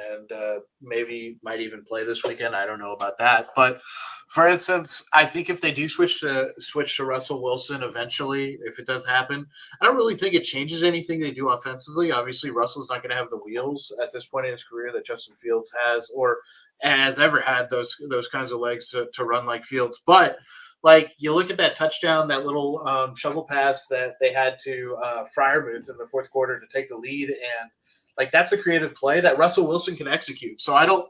maybe might even play this weekend. I don't know about that, but for instance, I think if they do switch to Russell Wilson eventually, if it does happen, I don't really think it changes anything they do offensively. Obviously, Russell's not going to have the wheels at this point in his career that Justin Fields has, or has ever had those kinds of legs to run like Fields, but. Like, you look at that touchdown, that little shovel pass that they had to Freiermuth in the fourth quarter to take the lead, and like that's a creative play that Russell Wilson can execute. So I don't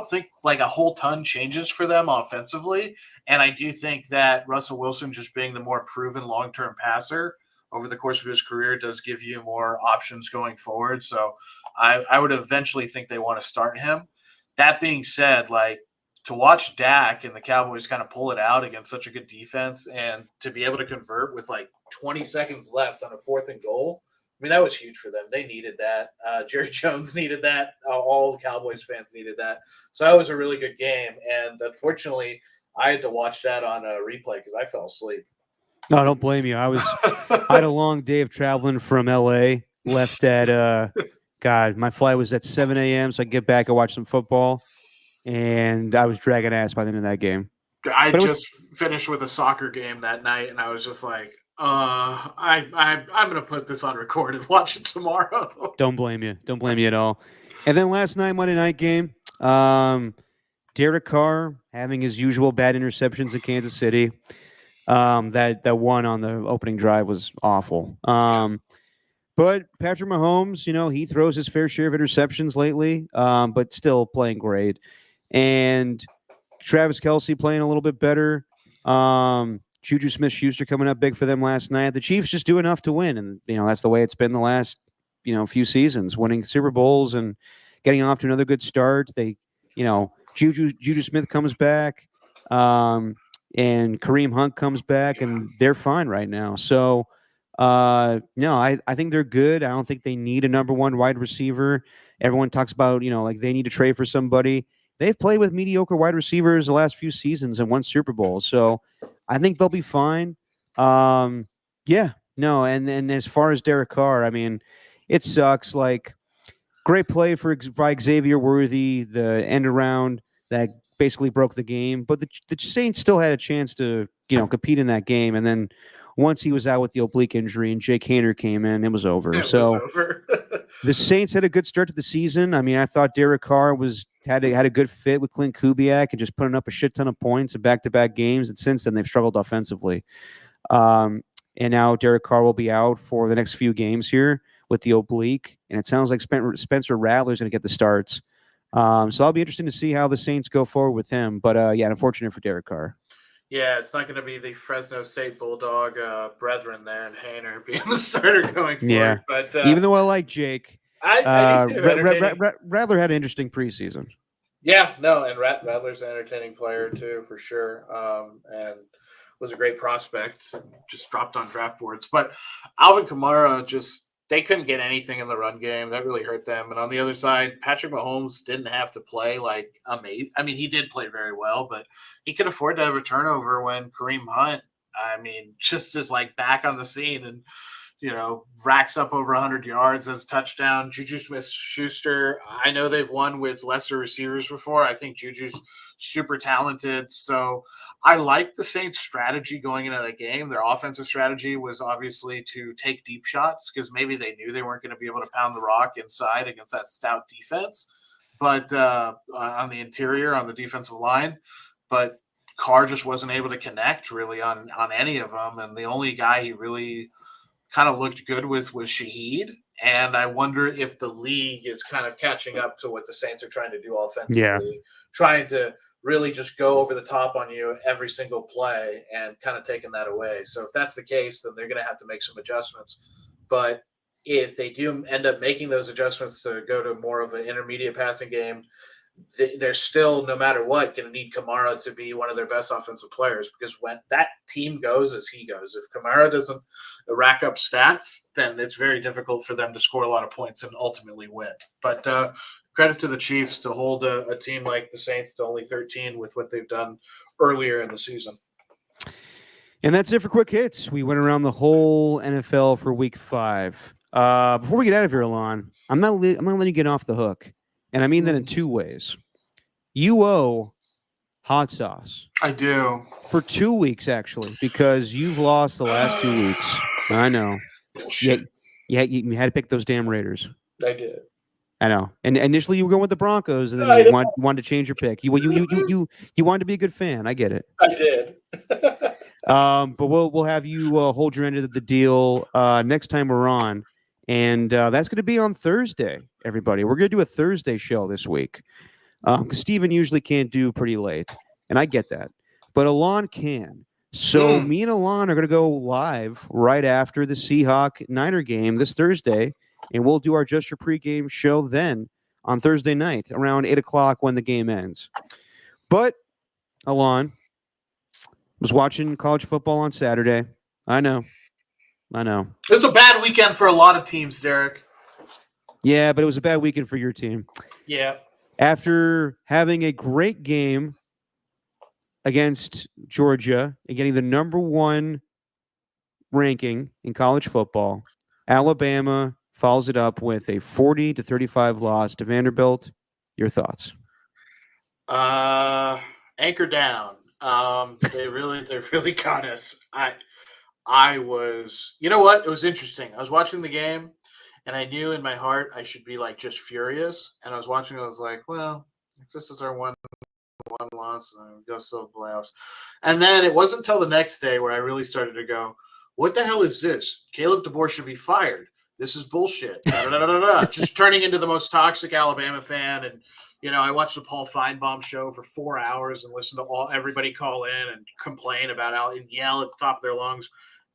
think like a whole ton changes for them offensively, and I do think that Russell Wilson just being the more proven long-term passer over the course of his career does give you more options going forward. So I would eventually think they want to start him. That being said, like, to watch Dak and the Cowboys kind of pull it out against such a good defense and to be able to convert with like 20 seconds left on a 4th and goal, I mean, that was huge for them. They needed that. Jerry Jones needed that. All the Cowboys fans needed that. So that was a really good game. And unfortunately, I had to watch that on a replay because I fell asleep. No, I don't blame you. I had a long day of traveling from LA, left at, God, my flight was at 7 a.m. So I get back and watch some football. And I was dragging ass by the end of that game. I just finished with a soccer game that night, and I was just like, I'm going to put this on record and watch it tomorrow. Don't blame you. Don't blame you at all. And then last night, Monday night game, Derek Carr having his usual bad interceptions in Kansas City. That one on the opening drive was awful. But Patrick Mahomes, he throws his fair share of interceptions lately, but still playing great. And Travis Kelce playing a little bit better. Juju Smith-Schuster coming up big for them last night. The Chiefs just do enough to win, and that's the way it's been the last few seasons, winning Super Bowls and getting off to another good start. They, Juju Smith comes back, and Kareem Hunt comes back, and they're fine right now. So. No, I think they're good. I don't think they need a number one wide receiver. Everyone talks about, like they need to trade for somebody. They've played with mediocre wide receivers the last few seasons and won Super Bowls. So I think they'll be fine. Yeah, no. And as far as Derek Carr, I mean, it sucks. Like, great play by Xavier Worthy, the end around that basically broke the game. But the Saints still had a chance to, compete in that game. And then once he was out with the oblique injury and Jake Haener came in, it was over. The Saints had a good start to the season. I mean, I thought Derek Carr had a good fit with Clint Kubiak and just putting up a shit ton of points in back-to-back games. And since then, they've struggled offensively. And now Derek Carr will be out for the next few games here with the oblique. And it sounds like Spencer Rattler's going to get the starts. So I'll be interested to see how the Saints go forward with him. But, yeah, unfortunate for Derek Carr. Yeah, it's not going to be the Fresno State Bulldog brethren there and Haener being the starter going forward. Yeah, but even though I like Jake, I do too. Rattler had an interesting preseason. Yeah, no, and Rattler's an entertaining player too, for sure, and was a great prospect. Just dropped on draft boards. But Alvin Kamara they couldn't get anything in the run game. That really hurt them. And on the other side, Patrick Mahomes didn't have to play like amazing. I mean, he did play very well, but he could afford to have a turnover when Kareem Hunt, just is like back on the scene and, racks up over 100 yards as a touchdown. Juju Smith-Schuster, I know they've won with lesser receivers before. I think Juju's super talented. So I like the Saints' strategy going into the game. Their offensive strategy was obviously to take deep shots because maybe they knew they weren't going to be able to pound the rock inside against that stout defense, but on the interior, on the defensive line. But Carr just wasn't able to connect really on any of them, and the only guy he really kind of looked good with was Shaheed. And I wonder if the league is kind of catching up to what the Saints are trying to do offensively, trying to really just go over the top on you every single play and kind of taking that away. So if that's the case, then they're going to have to make some adjustments. But if they do end up making those adjustments to go to more of an intermediate passing game, they're still, no matter what, going to need Kamara to be one of their best offensive players, because when that team goes as he goes, if Kamara doesn't rack up stats, then it's very difficult for them to score a lot of points and ultimately win. But credit to the Chiefs to hold a team like the Saints to only 13 with what they've done earlier in the season. And that's it for Quick Hits. We went around the whole NFL for Week 5. Before we get out of here, Alon, I'm not letting you get off the hook. And I mean that in two ways. You owe hot sauce. I do. For 2 weeks, actually, because you've lost the last 2 weeks. I know. Bullshit. Yeah, you had to pick those damn Raiders. I did. I know. And initially you were going with the Broncos, and then you wanted to change your pick. You wanted to be a good fan. I get it. I did. But we'll have you hold your end of the deal next time we're on. And that's going to be on Thursday, everybody. We're going to do a Thursday show this week. Because Steven usually can't do pretty late. And I get that. But Alon can. So me and Alon are going to go live right after the Seahawk-Niner game this Thursday. And we'll do our Just Your Pregame show then on Thursday night around 8 o'clock when the game ends. But, Alon, was watching college football on Saturday. I know. It was a bad weekend for a lot of teams, Derek. Yeah, but it was a bad weekend for your team. Yeah. After having a great game against Georgia and getting the number 1 ranking in college football, Alabama follows it up with a 40-35 loss to Vanderbilt. Your thoughts? Anchor down. They really got us. I was, you know what? It was interesting. I was watching the game, and I knew in my heart I should be like just furious. And I was watching, I was like, well, if this is our one loss, go to the playoffs. And then it wasn't until the next day where I really started to go, what the hell is this? Caleb DeBoer should be fired. This is bullshit. Just turning into the most toxic Alabama fan. And, you know, I watched the Paul Feinbaum show for 4 hours and listened to everybody call in and complain about Al and yell at the top of their lungs.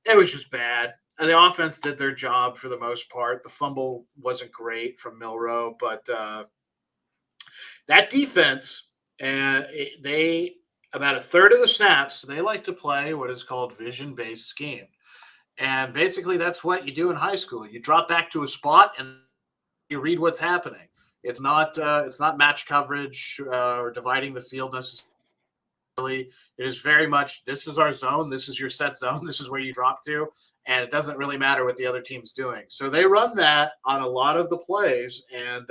It was just bad. And the offense did their job for the most part. The fumble wasn't great from Milroe, but that defense, they about a third of the snaps, they like to play what is called vision-based scheme. And basically that's what you do in high school. You drop back to a spot and you read what's happening. It's not match coverage or dividing the field necessarily. It is very much, this is our zone, this is your set zone, this is where you drop to, and it doesn't really matter what the other team's doing. So they run that on a lot of the plays, and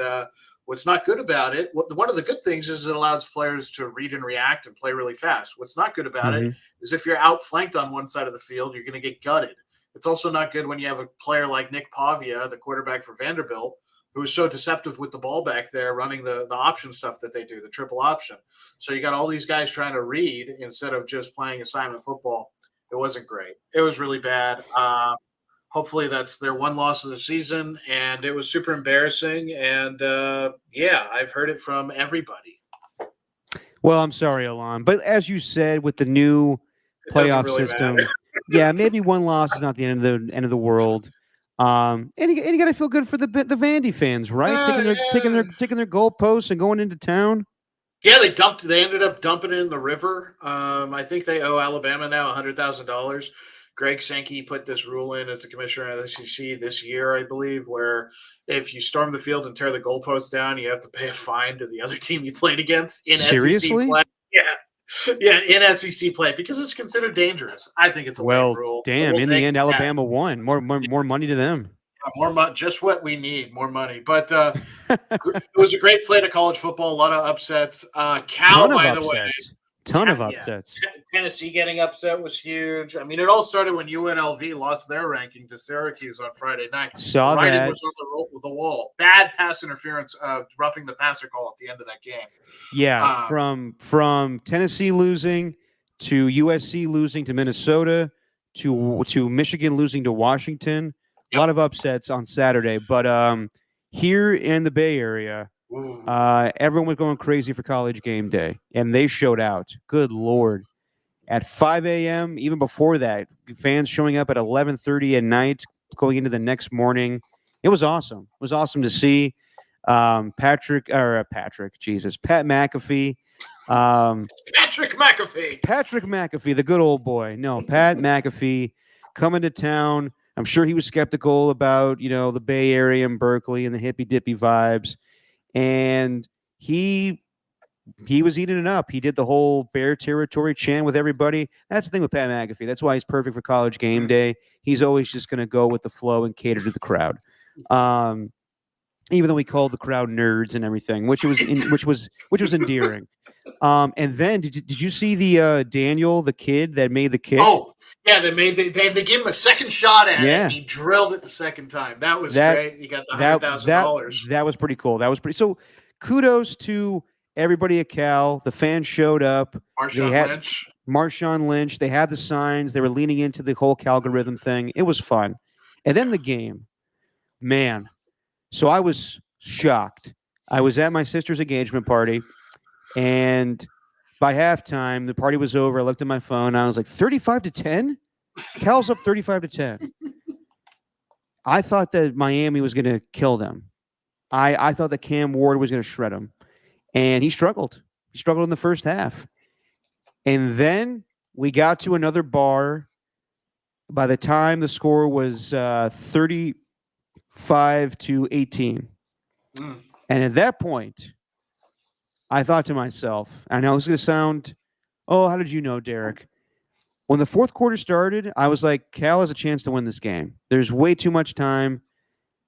what's not good about it, one of the good things is it allows players to read and react and play really fast. What's not good about it is if you're outflanked on one side of the field, you're going to get gutted. It's also not good when you have a player like Nick Pavia, the quarterback for Vanderbilt, who is so deceptive with the ball back there running the option stuff that they do, the triple option. So you got all these guys trying to read instead of just playing assignment football. It wasn't great. It was really bad. Hopefully that's their one loss of the season, and it was super embarrassing. And, yeah, I've heard it from everybody. Well, I'm sorry, Alon. But as you said, with the new playoff really system, matter. maybe one loss is not the end of the world. And you got to feel good for the Vandy fans, right? Taking their goalposts and going into town. Yeah, they ended up dumping it in the river. I think they owe Alabama now $100,000. Greg Sankey put this rule in as the commissioner of the SEC this year, I believe, where if you storm the field and tear the goalposts down, you have to pay a fine to the other team you played against in SEC play. Yeah, in SEC play, because it's considered dangerous. I think it's a lame rule. Damn, in the end, Alabama won. More money to them. More money, just what we need, more money. But it was a great slate of college football, a lot of upsets. Cal, by the way. Ton of upsets. Tennessee getting upset was huge. I mean, it all started when UNLV lost their ranking to Syracuse on Friday night. Saw Writing that. was on the wall. Bad pass interference, roughing the passer call at the end of that game. Yeah, from Tennessee losing to USC losing to Minnesota, to Michigan losing to Washington. A lot of upsets on Saturday, but here in the Bay Area, everyone was going crazy for College Game Day, and they showed out. Good Lord. At 5 a.m., even before that, fans showing up at 11:30 at night, going into the next morning. It was awesome. It was awesome to see Pat McAfee. Patrick McAfee, the good old boy. No, Pat McAfee coming to town. I'm sure he was skeptical about, the Bay Area and Berkeley and the hippy dippy vibes. And he was eating it up. He did the whole Bear territory chant with everybody. That's the thing with Pat McAfee. That's why he's perfect for College Game Day. He's always just going to go with the flow and cater to the crowd. Even though he called the crowd nerds and everything, which was endearing. And then did you see the Daniel, the kid that made the kick? Oh, yeah, they gave him a second shot at it, and he drilled it the second time. That was great. You got the $100,000. That was pretty cool. So kudos to everybody at Cal. The fans showed up. Marshawn Lynch. They had the signs. They were leaning into the whole Calgorithm thing. It was fun. And then the game. Man. So I was shocked. I was at my sister's engagement party, and by halftime, the party was over. I looked at my phone. I was like, 35-10? Cal's up 35-10. I thought that Miami was going to kill them. I thought that Cam Ward was going to shred them. And he struggled. He struggled in the first half. And then we got to another bar. By the time the score was 35-18. And at that point, I thought to myself, I know this is going to sound, how did you know, Derek? When the fourth quarter started, I was like, Cal has a chance to win this game. There's way too much time.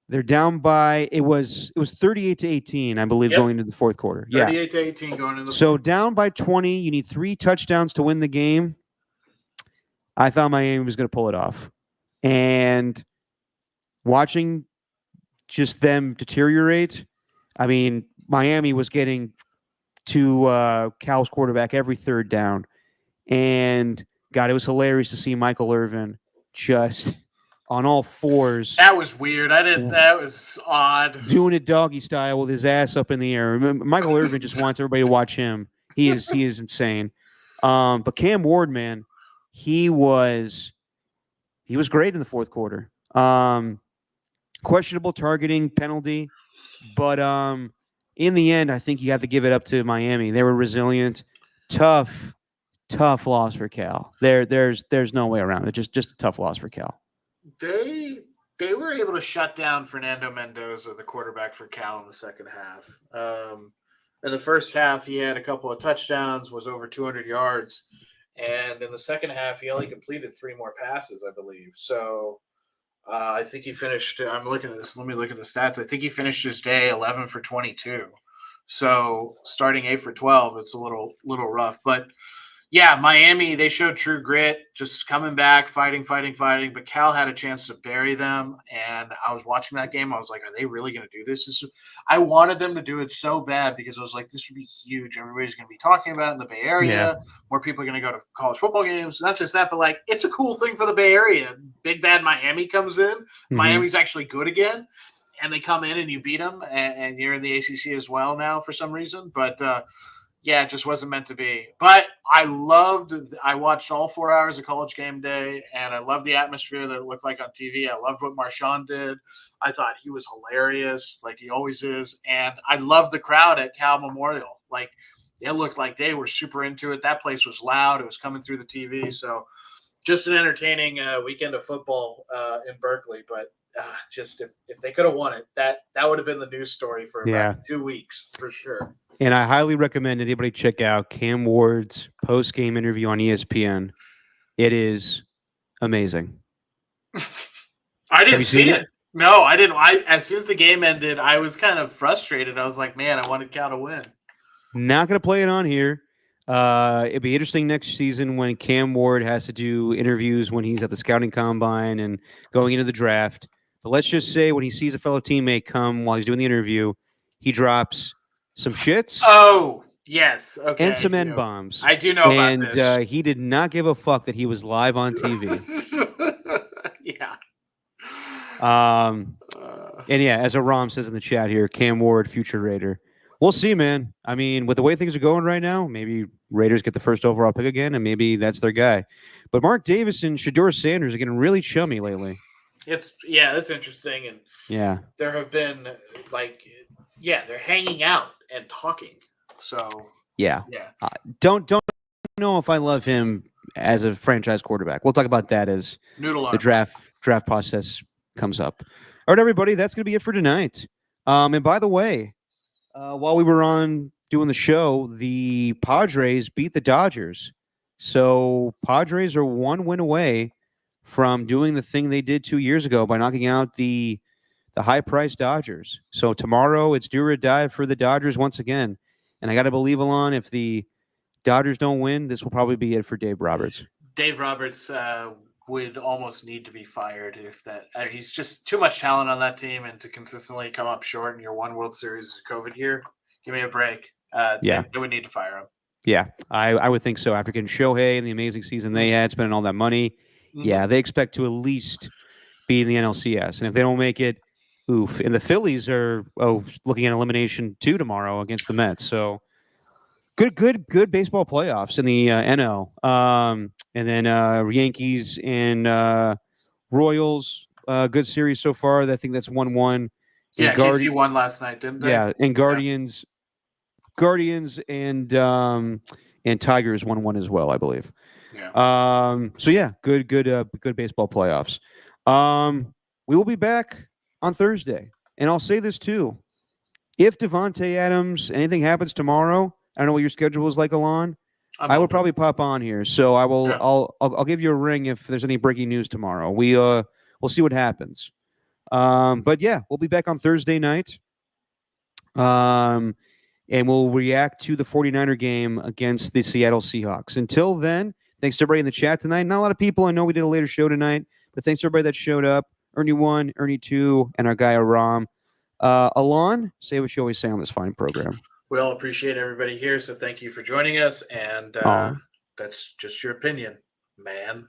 They're down by, it was 38-18, I believe, going into the fourth quarter. 38-18 going into the So down by 20, you need 3 touchdowns to win the game. I thought Miami was going to pull it off. And watching just them deteriorate, I mean, Miami was getting to Cal's quarterback every third down. And, God, it was hilarious to see Michael Irvin just on all fours. That was weird. That was odd. Doing it doggy style with his ass up in the air. Remember, Michael Irvin just wants everybody to watch him. He is insane. But Cam Ward, man, he was great in the fourth quarter. Questionable targeting penalty, but in the end, I think you have to give it up to Miami. They were resilient. Tough loss for Cal. There's no way around it. Just a tough loss for Cal. They were able to shut down Fernando Mendoza, the quarterback for Cal, in the second half. In the first half, he had a couple of touchdowns, was over 200 yards. And in the second half, he only completed 3 more passes, I believe. So I think he finished – I'm looking at this. Let me look at the stats. I think he finished his day 11 for 22. So starting 8 for 12, it's a little rough. But – yeah, Miami, they showed true grit, just coming back, fighting. But Cal had a chance to bury them. And I was watching that game. I was like, are they really going to do this? I wanted them to do it so bad because I was like, this would be huge. Everybody's going to be talking about it in the Bay Area. Yeah. More people are going to go to college football games. Not just that, but it's a cool thing for the Bay Area. Big bad Miami comes in. Mm-hmm. Miami's actually good again. And they come in and you beat them. And you're in the ACC as well now for some reason. But, yeah, it just wasn't meant to be. But I watched all 4 hours of College Game Day, and I loved the atmosphere that it looked like on TV. I loved what Marshawn did. I thought he was hilarious, like he always is. And I loved the crowd at Cal Memorial. It looked like they were super into it. That place was loud. It was coming through the TV. So just an entertaining weekend of football in Berkeley. But just if they could have won it, that would have been the news story for about 2 weeks for sure. And I highly recommend anybody check out Cam Ward's post-game interview on ESPN. It is amazing. I didn't see it. No, I didn't. As soon as the game ended, I was kind of frustrated. I was like, man, I wanted Cal to win. Not going to play it on here. It'd be interesting next season when Cam Ward has to do interviews when he's at the scouting combine and going into the draft. But let's just say when he sees a fellow teammate come while he's doing the interview, he drops some shits. Oh, Yes. Okay. and some I N do. bombs. I do know And about this. he did not give a fuck that he was live on TV. Yeah. Um, and yeah, as Aram says in the chat here, Cam Ward, future Raider. We'll see, man. I mean, with the way things are going right now, maybe Raiders get the first overall pick again, and maybe that's their guy. But Mark Davis and Shador Sanders are getting really chummy lately. That's interesting, and Yeah, there have been they're hanging out and talking. So yeah. yeah, Don't know if I love him as a franchise quarterback. We'll talk about that as noodle the arm. draft process comes up. All right, everybody, that's going to be it for tonight. And by the way, while we were on doing the show, the Padres beat the Dodgers. So Padres are 1 win away from doing the thing they did 2 years ago by knocking out the high-priced Dodgers. So tomorrow it's do or die for the Dodgers once again. And I got to believe, Alon, if the Dodgers don't win, this will probably be it for Dave Roberts. Dave Roberts would almost need to be fired if that. He's just too much talent on that team, and to consistently come up short in your one World Series COVID year, give me a break. They would need to fire him. Yeah, I would think so. After getting Shohei and the amazing season they had, spending all that money, yeah, they expect to at least be in the NLCS. And if they don't make it, oof. And the Phillies are looking at elimination 2 tomorrow against the Mets. So good baseball playoffs in the NL. And then Yankees and Royals, good series so far. I think that's 1-1. Yeah, KC won last night, didn't they? Yeah, and Guardians and Tigers 1-1 as well, I believe. Yeah. So yeah, good baseball playoffs. We will be back on Thursday, and I'll say this too: if Davante Adams, anything happens tomorrow, I don't know what your schedule is like, Alon. I would probably pop on here, so I will. Yeah. I'll give you a ring if there's any breaking news tomorrow. We'll see what happens. But yeah, we'll be back on Thursday night. And we'll react to the 49er game against the Seattle Seahawks. Until then, thanks to everybody in the chat tonight. Not a lot of people. I know we did a later show tonight, but thanks to everybody that showed up. Ernie 1, Ernie 2, and our guy Aram. Alon, say what you always say on this fine program. We all appreciate everybody here, so thank you for joining us. And that's just your opinion, man.